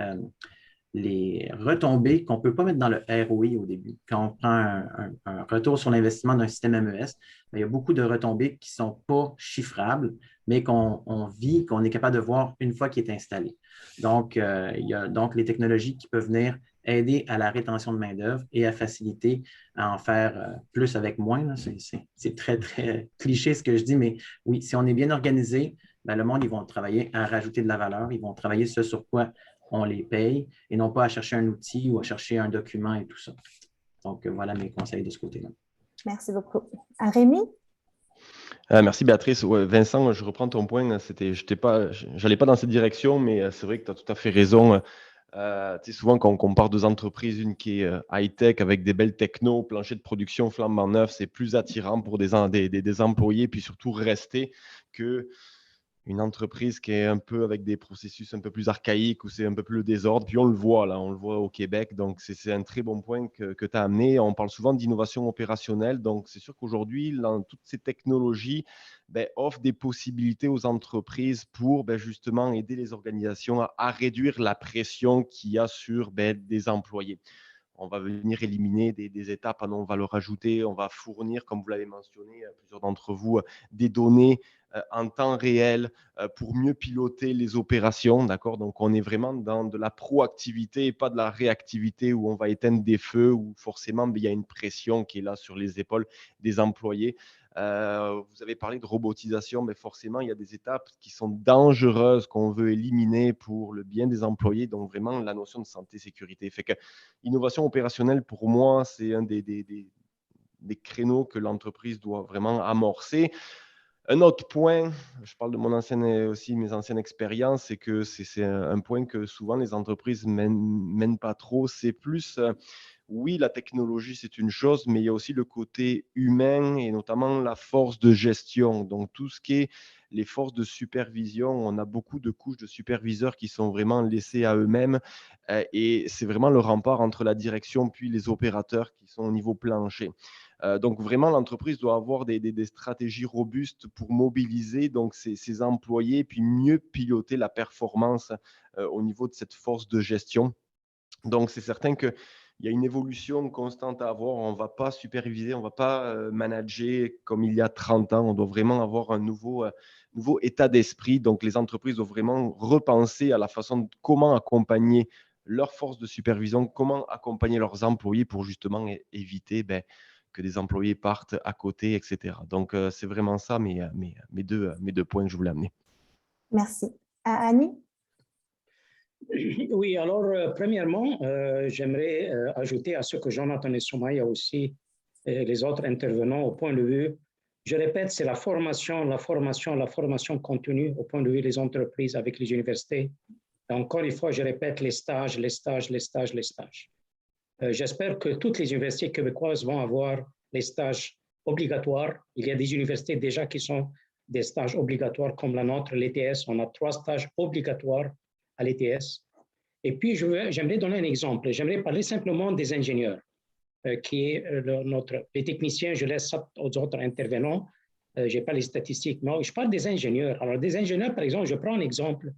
retombées qu'on ne peut pas mettre dans le ROI au début. Quand on prend un retour sur l'investissement d'un système MES, il y a beaucoup de retombées qui ne sont pas chiffrables, mais qu'on vit, qu'on est capable de voir une fois qu'il est installé. Donc, il y a donc les technologies qui peuvent venir aider à la rétention de main-d'œuvre et à faciliter à en faire plus avec moins. C'est très, très cliché ce que je dis, mais oui, si on est bien organisé, le monde, ils vont travailler à rajouter de la valeur, ils vont travailler ce sur quoi on les paye et non pas à chercher un outil ou à chercher un document et tout ça. Donc, voilà mes conseils de ce côté-là. Merci beaucoup. Rémi? Merci Béatrice. Ouais, Vincent, je reprends ton point. J'allais pas dans cette direction, mais c'est vrai que tu as tout à fait raison. Souvent, quand on compare deux entreprises, une qui est high-tech avec des belles technos, plancher de production flambant neuf, c'est plus attirant pour des employés, puis surtout rester que une entreprise qui est un peu avec des processus un peu plus archaïques où c'est un peu plus le désordre. Puis on le voit là, on le voit au Québec. Donc, c'est un très bon point que tu as amené. On parle souvent d'innovation opérationnelle. Donc, c'est sûr qu'aujourd'hui, toutes ces technologies offrent des possibilités aux entreprises pour justement aider les organisations à réduire la pression qu'il y a sur des employés. On va venir éliminer des étapes, on va le rajouter, on va fournir, comme vous l'avez mentionné, plusieurs d'entre vous, des données en temps réel pour mieux piloter les opérations. D'accord ? Donc, on est vraiment dans de la proactivité et pas de la réactivité où on va éteindre des feux, où forcément, il y a une pression qui est là sur les épaules des employés. Vous avez parlé de robotisation, mais forcément, il y a des étapes qui sont dangereuses qu'on veut éliminer pour le bien des employés. Donc, vraiment, la notion de santé-sécurité. Fait que innovation opérationnelle, pour moi, c'est un des créneaux que l'entreprise doit vraiment amorcer. Un autre point, je parle de mes anciennes expériences, c'est que c'est un point que souvent les entreprises mènent pas trop. C'est plus oui, la technologie, c'est une chose, mais il y a aussi le côté humain et notamment la force de gestion. Donc, tout ce qui est les forces de supervision, on a beaucoup de couches de superviseurs qui sont vraiment laissés à eux-mêmes et c'est vraiment le rempart entre la direction puis les opérateurs qui sont au niveau plancher. Donc, vraiment, l'entreprise doit avoir des stratégies robustes pour mobiliser donc, ses employés puis mieux piloter la performance au niveau de cette force de gestion. Donc, c'est certain qu'il y a une évolution constante à avoir. On ne va pas superviser, on ne va pas manager comme il y a 30 ans. On doit vraiment avoir un nouveau état d'esprit. Donc, les entreprises doivent vraiment repenser à la façon de comment accompagner leur force de supervision, comment accompagner leurs employés pour justement éviter que des employés partent à côté, etc. Donc, c'est vraiment ça mes deux points que je voulais amener. Merci. Annie? Oui, alors, premièrement, j'aimerais ajouter à ce que Jonathan et Soumaya aussi, et les autres intervenants au point de vue, je répète, c'est la formation continue au point de vue des entreprises avec les universités. Et encore une fois, je répète, les stages. J'espère que toutes les universités québécoises vont avoir les stages obligatoires. Il y a des universités déjà qui sont des stages obligatoires comme la nôtre, l'ETS. On a 3 stages obligatoires à l'ETS. Et puis, j'aimerais donner un exemple. J'aimerais parler simplement des ingénieurs, qui est les techniciens. Je laisse ça aux autres intervenants. Je n'ai pas les statistiques, mais je parle des ingénieurs. Alors, des ingénieurs, par exemple, je prends un exemple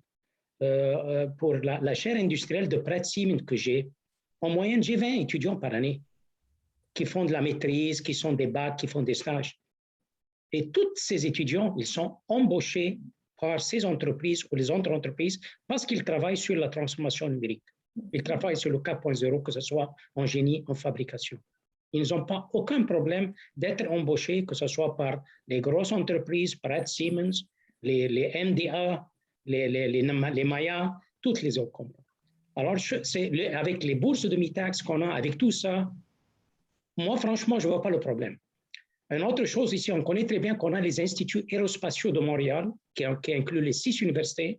pour la chaire industrielle de Pratt Siemens que j'ai. En moyenne, j'ai 20 étudiants par année qui font de la maîtrise, qui sont des bacs, qui font des stages. Et tous ces étudiants, ils sont embauchés par ces entreprises ou les autres entreprises parce qu'ils travaillent sur la transformation numérique. Ils travaillent sur le 4.0, que ce soit en génie, en fabrication. Ils n'ont pas aucun problème d'être embauchés, que ce soit par les grosses entreprises, Pratt Siemens, les MDA, les Maya, toutes les autres compagnies. Alors, avec les bourses de mi-taxe qu'on a, avec tout ça, moi, franchement, je ne vois pas le problème. Une autre chose ici, on connaît très bien qu'on a les instituts aérospatiaux de Montréal, qui incluent les 6 universités.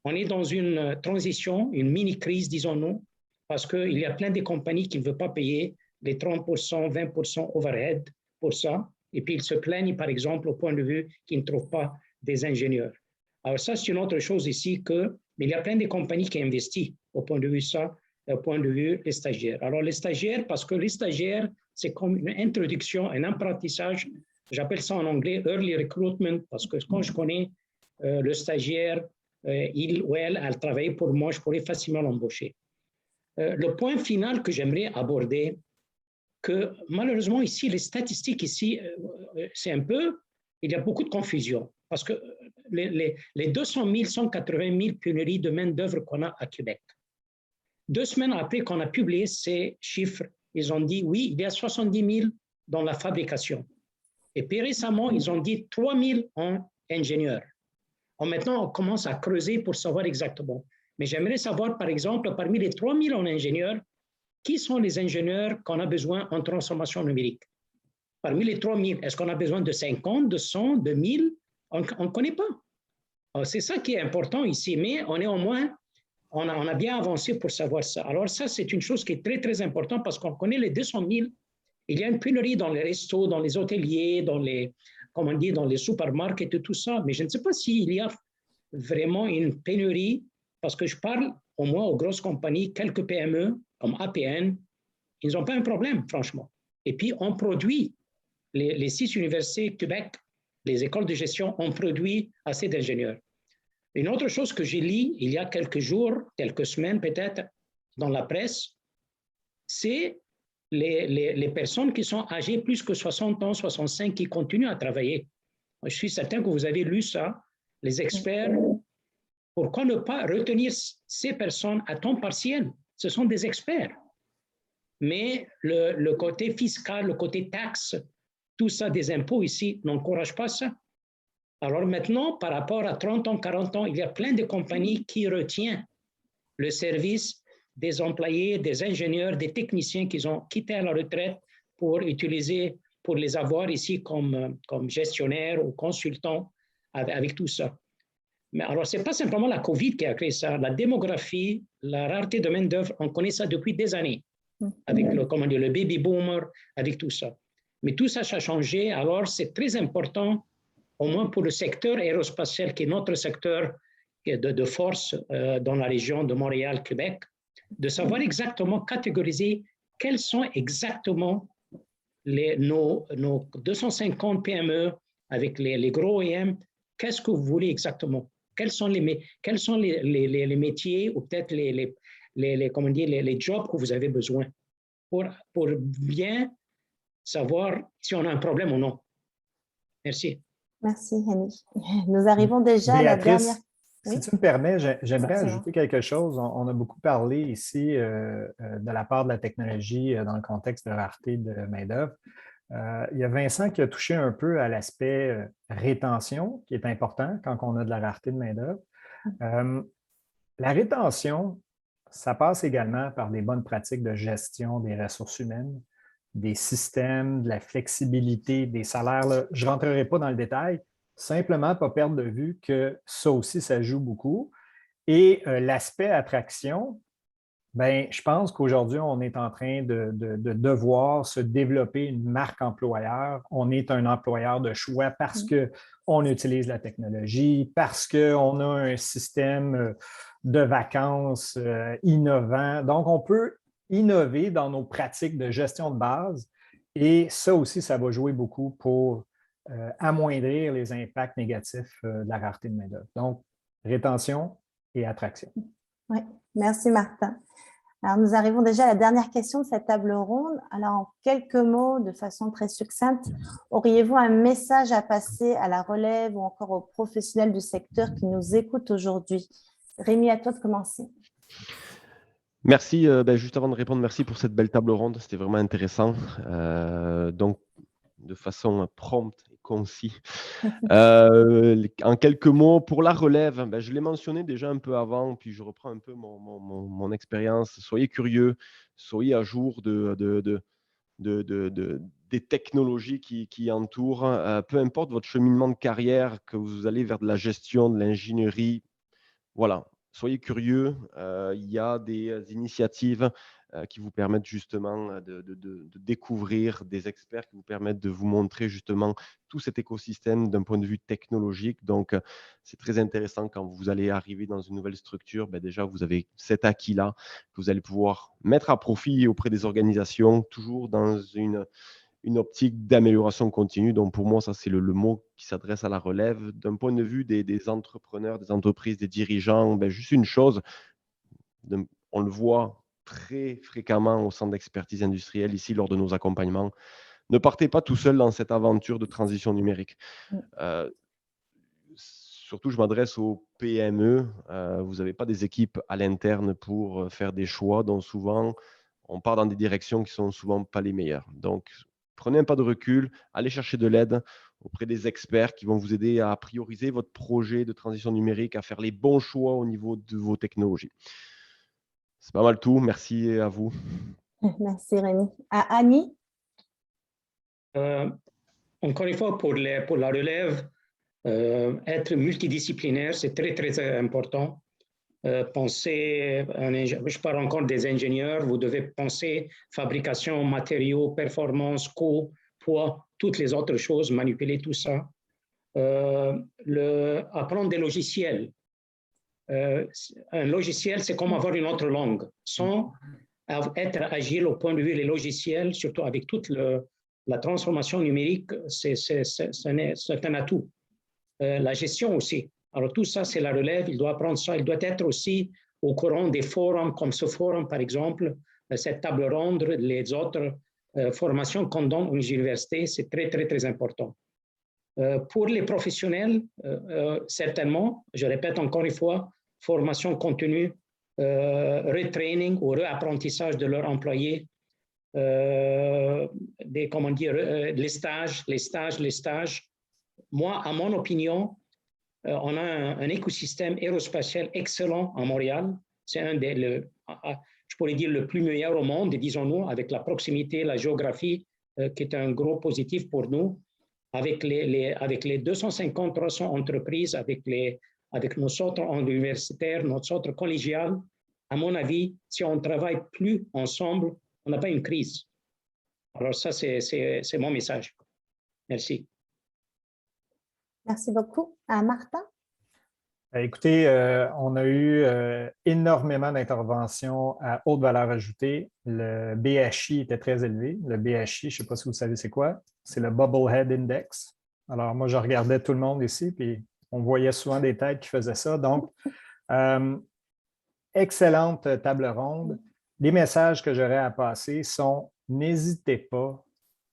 On est dans une transition, une mini-crise, disons-nous, parce qu'il y a plein de compagnies qui ne veulent pas payer les 30%, 20% overhead pour ça. Et puis, ils se plaignent, par exemple, au point de vue qu'ils ne trouvent pas des ingénieurs. Alors ça, c'est une autre chose ici mais il y a plein de compagnies qui investissent au point de vue ça, au point de vue des stagiaires. Alors, les stagiaires, parce que les stagiaires, c'est comme une introduction, un apprentissage. J'appelle ça en anglais early recruitment, parce que quand je connais le stagiaire, il ou elle a travaillé pour moi, je pourrais facilement l'embaucher. Le point final que j'aimerais aborder, que malheureusement ici, les statistiques ici, c'est il y a beaucoup de confusion, parce que les 200 000, 180 000 pénuries de main-d'œuvre qu'on a à Québec. 2 semaines après qu'on a publié ces chiffres, ils ont dit, oui, il y a 70 000 dans la fabrication. Et puis récemment, ils ont dit 3 000 en ingénieurs. Maintenant, on commence à creuser pour savoir exactement. Mais j'aimerais savoir, par exemple, parmi les 3 000 en ingénieurs, qui sont les ingénieurs qu'on a besoin en transformation numérique? Parmi les 3 000, est-ce qu'on a besoin de 50, de 100, de 1000? On ne connaît pas. C'est ça qui est important ici, mais néanmoins, on a bien avancé pour savoir ça. Alors ça, c'est une chose qui est très, très importante parce qu'on connaît les 200 000. Il y a une pénurie dans les restos, dans les hôteliers, dans les supermarkets et tout ça, mais je ne sais pas s'il y a vraiment une pénurie parce que je parle au moins aux grosses compagnies, quelques PME comme APN, ils n'ont pas un problème, franchement. Et puis, on produit, les 6 universités Québec, les écoles de gestion ont produit assez d'ingénieurs. Une autre chose que j'ai lu il y a quelques jours, quelques semaines peut-être, dans la presse, c'est les personnes qui sont âgées plus que 60 ans, 65, qui continuent à travailler. Je suis certain que vous avez lu ça, les experts. Pourquoi ne pas retenir ces personnes à temps partiel? Ce sont des experts. Mais le côté fiscal, le côté taxe, tout ça des impôts ici n'encourage pas ça. Alors maintenant, par rapport à 30 ans, 40 ans, il y a plein de compagnies qui retiennent le service des employés, des ingénieurs, des techniciens qui ont quitté à la retraite pour les avoir ici comme gestionnaires ou consultants avec tout ça. Mais alors, ce n'est pas simplement la COVID qui a créé ça. La démographie, la rareté de main-d'œuvre, on connaît ça depuis des années. avec le baby boomer, avec tout ça. Mais tout ça, ça a changé. Alors, c'est très important, au moins pour le secteur aérospatial, qui est notre secteur de force dans la région de Montréal, Québec, de savoir exactement catégoriser quels sont exactement nos 250 PME avec les gros OEM. Qu'est-ce que vous voulez exactement? Quels sont les métiers ou peut-être les jobs que vous avez besoin pour bien savoir si on a un problème ou non. Merci. Merci, Rémi. Nous arrivons déjà à la dernière. Si tu me permets, j'aimerais ajouter quelque chose. On a beaucoup parlé ici de la part de la technologie dans le contexte de rareté de main-d'œuvre. Il y a Vincent qui a touché un peu à l'aspect rétention, qui est important quand on a de la rareté de main-d'œuvre. La rétention, ça passe également par des bonnes pratiques de gestion des ressources humaines, des systèmes, de la flexibilité, des salaires. Là, je ne rentrerai pas dans le détail, simplement pas perdre de vue que ça aussi, ça joue beaucoup. Et l'aspect attraction, bien, je pense qu'aujourd'hui, on est en train de devoir se développer une marque employeur. On est un employeur de choix parce qu'on utilise la technologie, parce qu'on a un système de vacances innovant. Donc, on peut innover dans nos pratiques de gestion de base et ça aussi, ça va jouer beaucoup pour amoindrir les impacts négatifs de la rareté de main-d'œuvre. Donc, rétention et attraction. Oui, merci Martin. Alors, nous arrivons déjà à la dernière question de cette table ronde. Alors, en quelques mots, de façon très succincte, auriez-vous un message à passer à la relève ou encore aux professionnels du secteur qui nous écoutent aujourd'hui? Rémi, à toi de commencer. Merci. Juste avant de répondre, merci pour cette belle table ronde. C'était vraiment intéressant. Donc, de façon prompte et concis. En quelques mots, pour la relève, je l'ai mentionné déjà un peu avant, puis je reprends un peu mon expérience. Soyez curieux, soyez à jour des technologies qui entourent. Peu importe votre cheminement de carrière, que vous allez vers de la gestion, de l'ingénierie, voilà. Soyez curieux, il y a des initiatives qui vous permettent justement de découvrir des experts qui vous permettent de vous montrer justement tout cet écosystème d'un point de vue technologique. Donc, c'est très intéressant quand vous allez arriver dans une nouvelle structure. Déjà, vous avez cet acquis-là que vous allez pouvoir mettre à profit auprès des organisations, toujours dans une optique d'amélioration continue. Donc, pour moi, ça, c'est le mot qui s'adresse à la relève. D'un point de vue des entrepreneurs, des entreprises, des dirigeants, juste une chose, on le voit très fréquemment au centre d'expertise industrielle, ici, lors de nos accompagnements. Ne partez pas tout seul dans cette aventure de transition numérique. Surtout, je m'adresse aux PME. Vous n'avez pas des équipes à l'interne pour faire des choix, donc souvent, on part dans des directions qui ne sont souvent pas les meilleures. Donc, prenez un pas de recul, allez chercher de l'aide auprès des experts qui vont vous aider à prioriser votre projet de transition numérique, à faire les bons choix au niveau de vos technologies. C'est pas mal tout. Merci à vous. Merci Rémi. Annie? Encore une fois, pour la relève, être multidisciplinaire, c'est très, très important. Je parle encore des ingénieurs, vous devez penser fabrication, matériaux, performance, coût, poids, toutes les autres choses, manipuler tout ça. Apprendre des logiciels. Un logiciel, c'est comme avoir une autre langue. Sans être agile au point de vue des logiciels, surtout avec toute la transformation numérique, c'est un atout. La gestion aussi. Alors tout ça, c'est la relève, il doit apprendre ça, il doit être aussi au courant des forums comme ce forum, par exemple, cette table ronde, les autres formations qu'on donne aux universités, c'est très, très, très important. Pour les professionnels, certainement, je répète encore une fois, formation continue, retraining ou réapprentissage de leurs employés, les stages. Moi, à mon opinion, on a un écosystème aérospatial excellent à Montréal. C'est je pourrais dire, le plus meilleur au monde, disons-nous, avec la proximité, la géographie, qui est un gros positif pour nous. Avec les 250-300 entreprises, avec nos centres universitaires, notre centre collégial, à mon avis, si on ne travaille plus ensemble, On n'a pas une crise. Alors ça, c'est mon message. Merci. Merci beaucoup. Martin? Écoutez, on a eu énormément d'interventions à haute valeur ajoutée. Le BHI était très élevé. Le BHI, je ne sais pas si vous savez c'est quoi, c'est le Bubblehead Index. Alors, moi, je regardais tout le monde ici, puis on voyait souvent des têtes qui faisaient ça. Donc, excellente table ronde. Les messages que j'aurais à passer sont n'hésitez pas,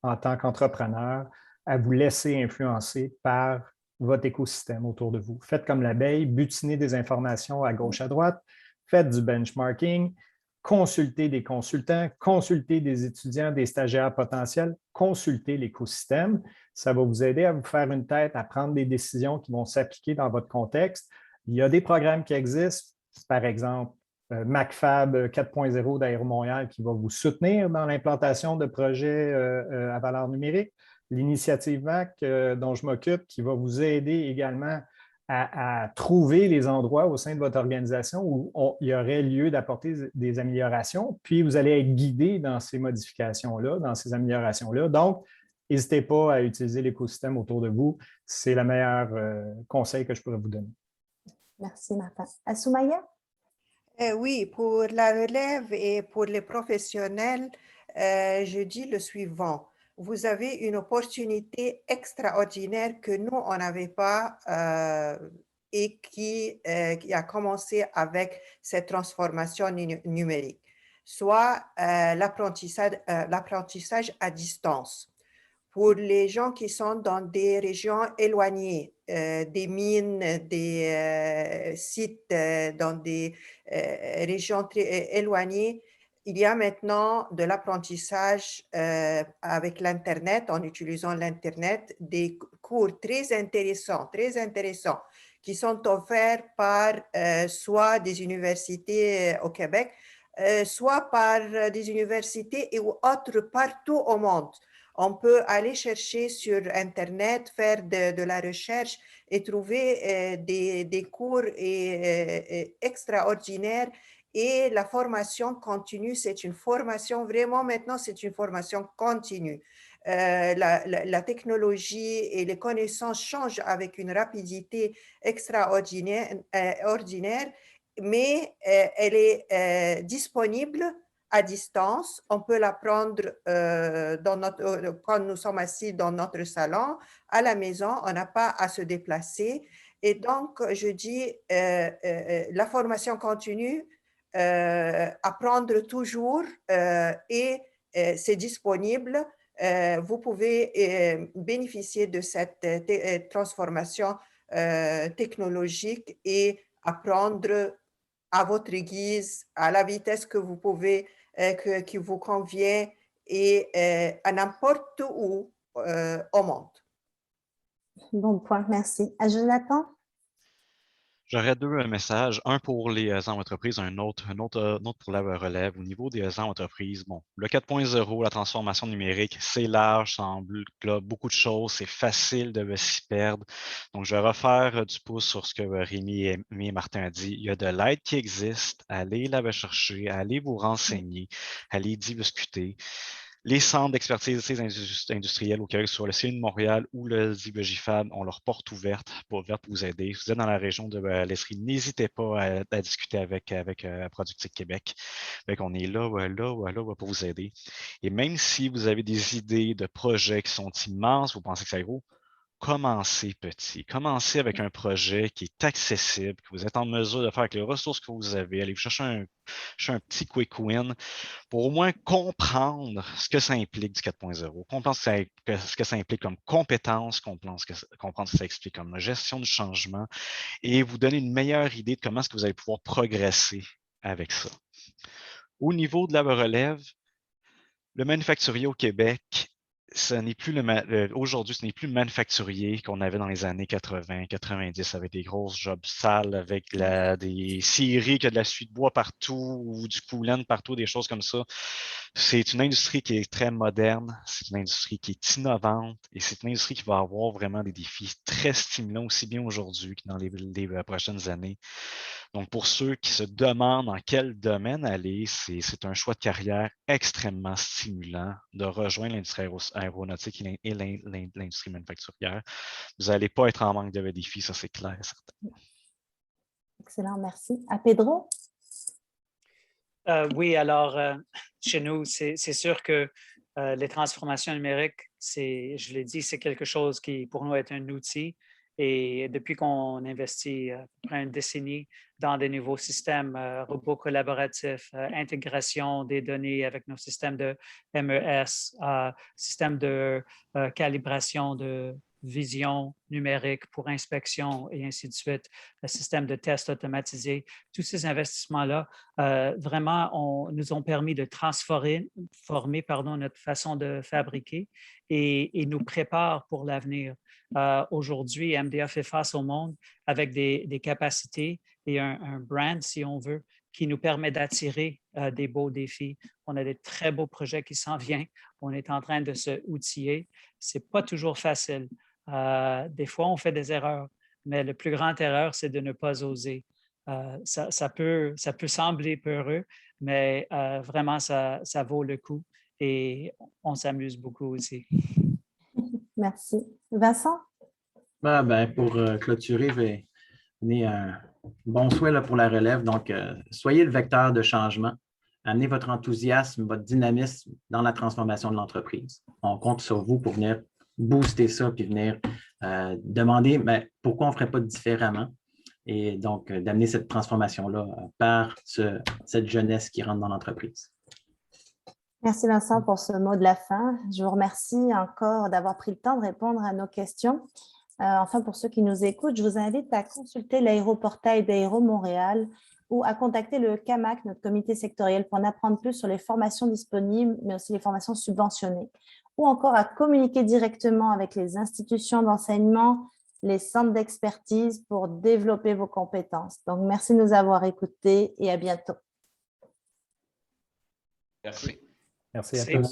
en tant qu'entrepreneur, à vous laisser influencer par votre écosystème autour de vous. Faites comme l'abeille, butinez des informations à gauche, à droite, faites du benchmarking, consultez des consultants, consultez des étudiants, des stagiaires potentiels, consultez l'écosystème. Ça va vous aider à vous faire une tête, à prendre des décisions qui vont s'appliquer dans votre contexte. Il y a des programmes qui existent, par exemple, MacFab 4.0 d'Aéro Montréal qui va vous soutenir dans l'implantation de projets à valeur numérique. L'initiative Mac dont je m'occupe qui va vous aider également à trouver les endroits au sein de votre organisation où il y aurait lieu d'apporter des améliorations, puis vous allez être guidé dans ces modifications-là, dans ces améliorations-là. Donc, n'hésitez pas à utiliser l'écosystème autour de vous. C'est le meilleur conseil que je pourrais vous donner. Merci, Martin. Soumaya? Oui, pour la relève et pour les professionnels, je dis le suivant. Vous avez une opportunité extraordinaire que nous, on n'avait pas et qui a commencé avec cette transformation numérique, soit l'apprentissage à distance. Pour les gens qui sont dans des régions éloignées, des mines, des sites dans des régions très éloignées, il y a maintenant de l'apprentissage avec l'Internet, en utilisant l'Internet, des cours très intéressants qui sont offerts par soit des universités au Québec, soit par des universités et autres partout au monde. On peut aller chercher sur Internet, faire de la recherche et trouver des cours extraordinaires. Et la formation continue, c'est une formation, vraiment maintenant, c'est une formation continue. La technologie et les connaissances changent avec une rapidité extraordinaire, mais elle est disponible à distance. On peut l'apprendre quand nous sommes assis dans notre salon, à la maison, on n'a pas à se déplacer. Et donc, je dis, la formation continue, apprendre toujours et c'est disponible. Vous pouvez bénéficier de cette transformation technologique et apprendre à votre guise, à la vitesse que vous pouvez, qui vous convient et à n'importe où au monde. Bon point, merci. Jonathan? J'aurais deux messages, un pour les entreprises, un autre pour la relève. Au niveau des entreprises, bon, le 4.0, la transformation numérique, c'est large, ça englobe beaucoup de choses, c'est facile de s'y perdre. Donc, je vais refaire du pouce sur ce que Rémi et Martin ont dit. Il y a de l'aide qui existe, allez la rechercher, allez vous renseigner, allez discuter. Les centres d'expertise industrielle au Québec, soit le CIE de Montréal ou le ZIBEGIFAB, ont leur porte ouverte pour vous aider. Si vous êtes dans la région de l'Estrie, n'hésitez pas à discuter avec Productique Québec. On est là pour vous aider. Et même si vous avez des idées de projets qui sont immenses, vous pensez que c'est gros, commencez petit. Commencez avec un projet qui est accessible, que vous êtes en mesure de faire avec les ressources que vous avez. Allez vous chercher un petit quick win pour au moins comprendre ce que ça implique du 4.0, comprendre ce que ça implique comme compétence, comprendre ce que ça explique comme gestion du changement et vous donner une meilleure idée de comment est-ce que vous allez pouvoir progresser avec ça. Au niveau de la relève, le manufacturier au Québec, aujourd'hui, ce n'est plus le manufacturier qu'on avait dans les années 80, 90, avec des grosses jobs sales, avec des scieries qui a de la suie de bois partout ou du coulant partout, des choses comme ça. C'est une industrie qui est très moderne, c'est une industrie qui est innovante et c'est une industrie qui va avoir vraiment des défis très stimulants aussi bien aujourd'hui que dans les prochaines années. Donc, pour ceux qui se demandent dans quel domaine aller, c'est un choix de carrière extrêmement stimulant de rejoindre l'industrie aéronautique et l'industrie manufacturière. Vous n'allez pas être en manque de défis, ça c'est clair et certain. Excellent, merci. À Pedro? Oui, alors, chez nous, c'est sûr que les transformations numériques, je l'ai dit, c'est quelque chose qui, pour nous, est un outil. Et depuis qu'on investit à peu près une décennie dans des nouveaux systèmes, robots collaboratifs, intégration des données avec nos systèmes de MES, systèmes de calibration de vision numérique pour inspection et ainsi de suite, le système de test automatisé, tous ces investissements-là vraiment nous ont permis de transformer notre façon de fabriquer et nous préparent pour l'avenir. Aujourd'hui, MDA fait face au monde avec des capacités et un brand, si on veut, qui nous permet d'attirer des beaux défis. On a des très beaux projets qui s'en viennent. On est en train de se outiller. Ce n'est pas toujours facile. Des fois, on fait des erreurs, mais le plus grand erreur, c'est de ne pas oser. Ça peut sembler peureux, mais vraiment, ça vaut le coup et on s'amuse beaucoup aussi. Merci. Vincent? Pour clôturer, je vais donner un bon souhait là, pour la relève. Donc, soyez le vecteur de changement. Amenez votre enthousiasme, votre dynamisme dans la transformation de l'entreprise. On compte sur vous pour venir booster ça puis venir demander pourquoi on ne ferait pas différemment. Et donc, d'amener cette transformation-là par cette jeunesse qui rentre dans l'entreprise. Merci Vincent pour ce mot de la fin. Je vous remercie encore d'avoir pris le temps de répondre à nos questions. Enfin, pour ceux qui nous écoutent, je vous invite à consulter l'aéroportail d'Aéro Montréal ou à contacter le CAMAC, notre comité sectoriel, pour en apprendre plus sur les formations disponibles, mais aussi les formations subventionnées, ou encore à communiquer directement avec les institutions d'enseignement, les centres d'expertise pour développer vos compétences. Donc, merci de nous avoir écoutés et à bientôt. Merci. Merci à tous.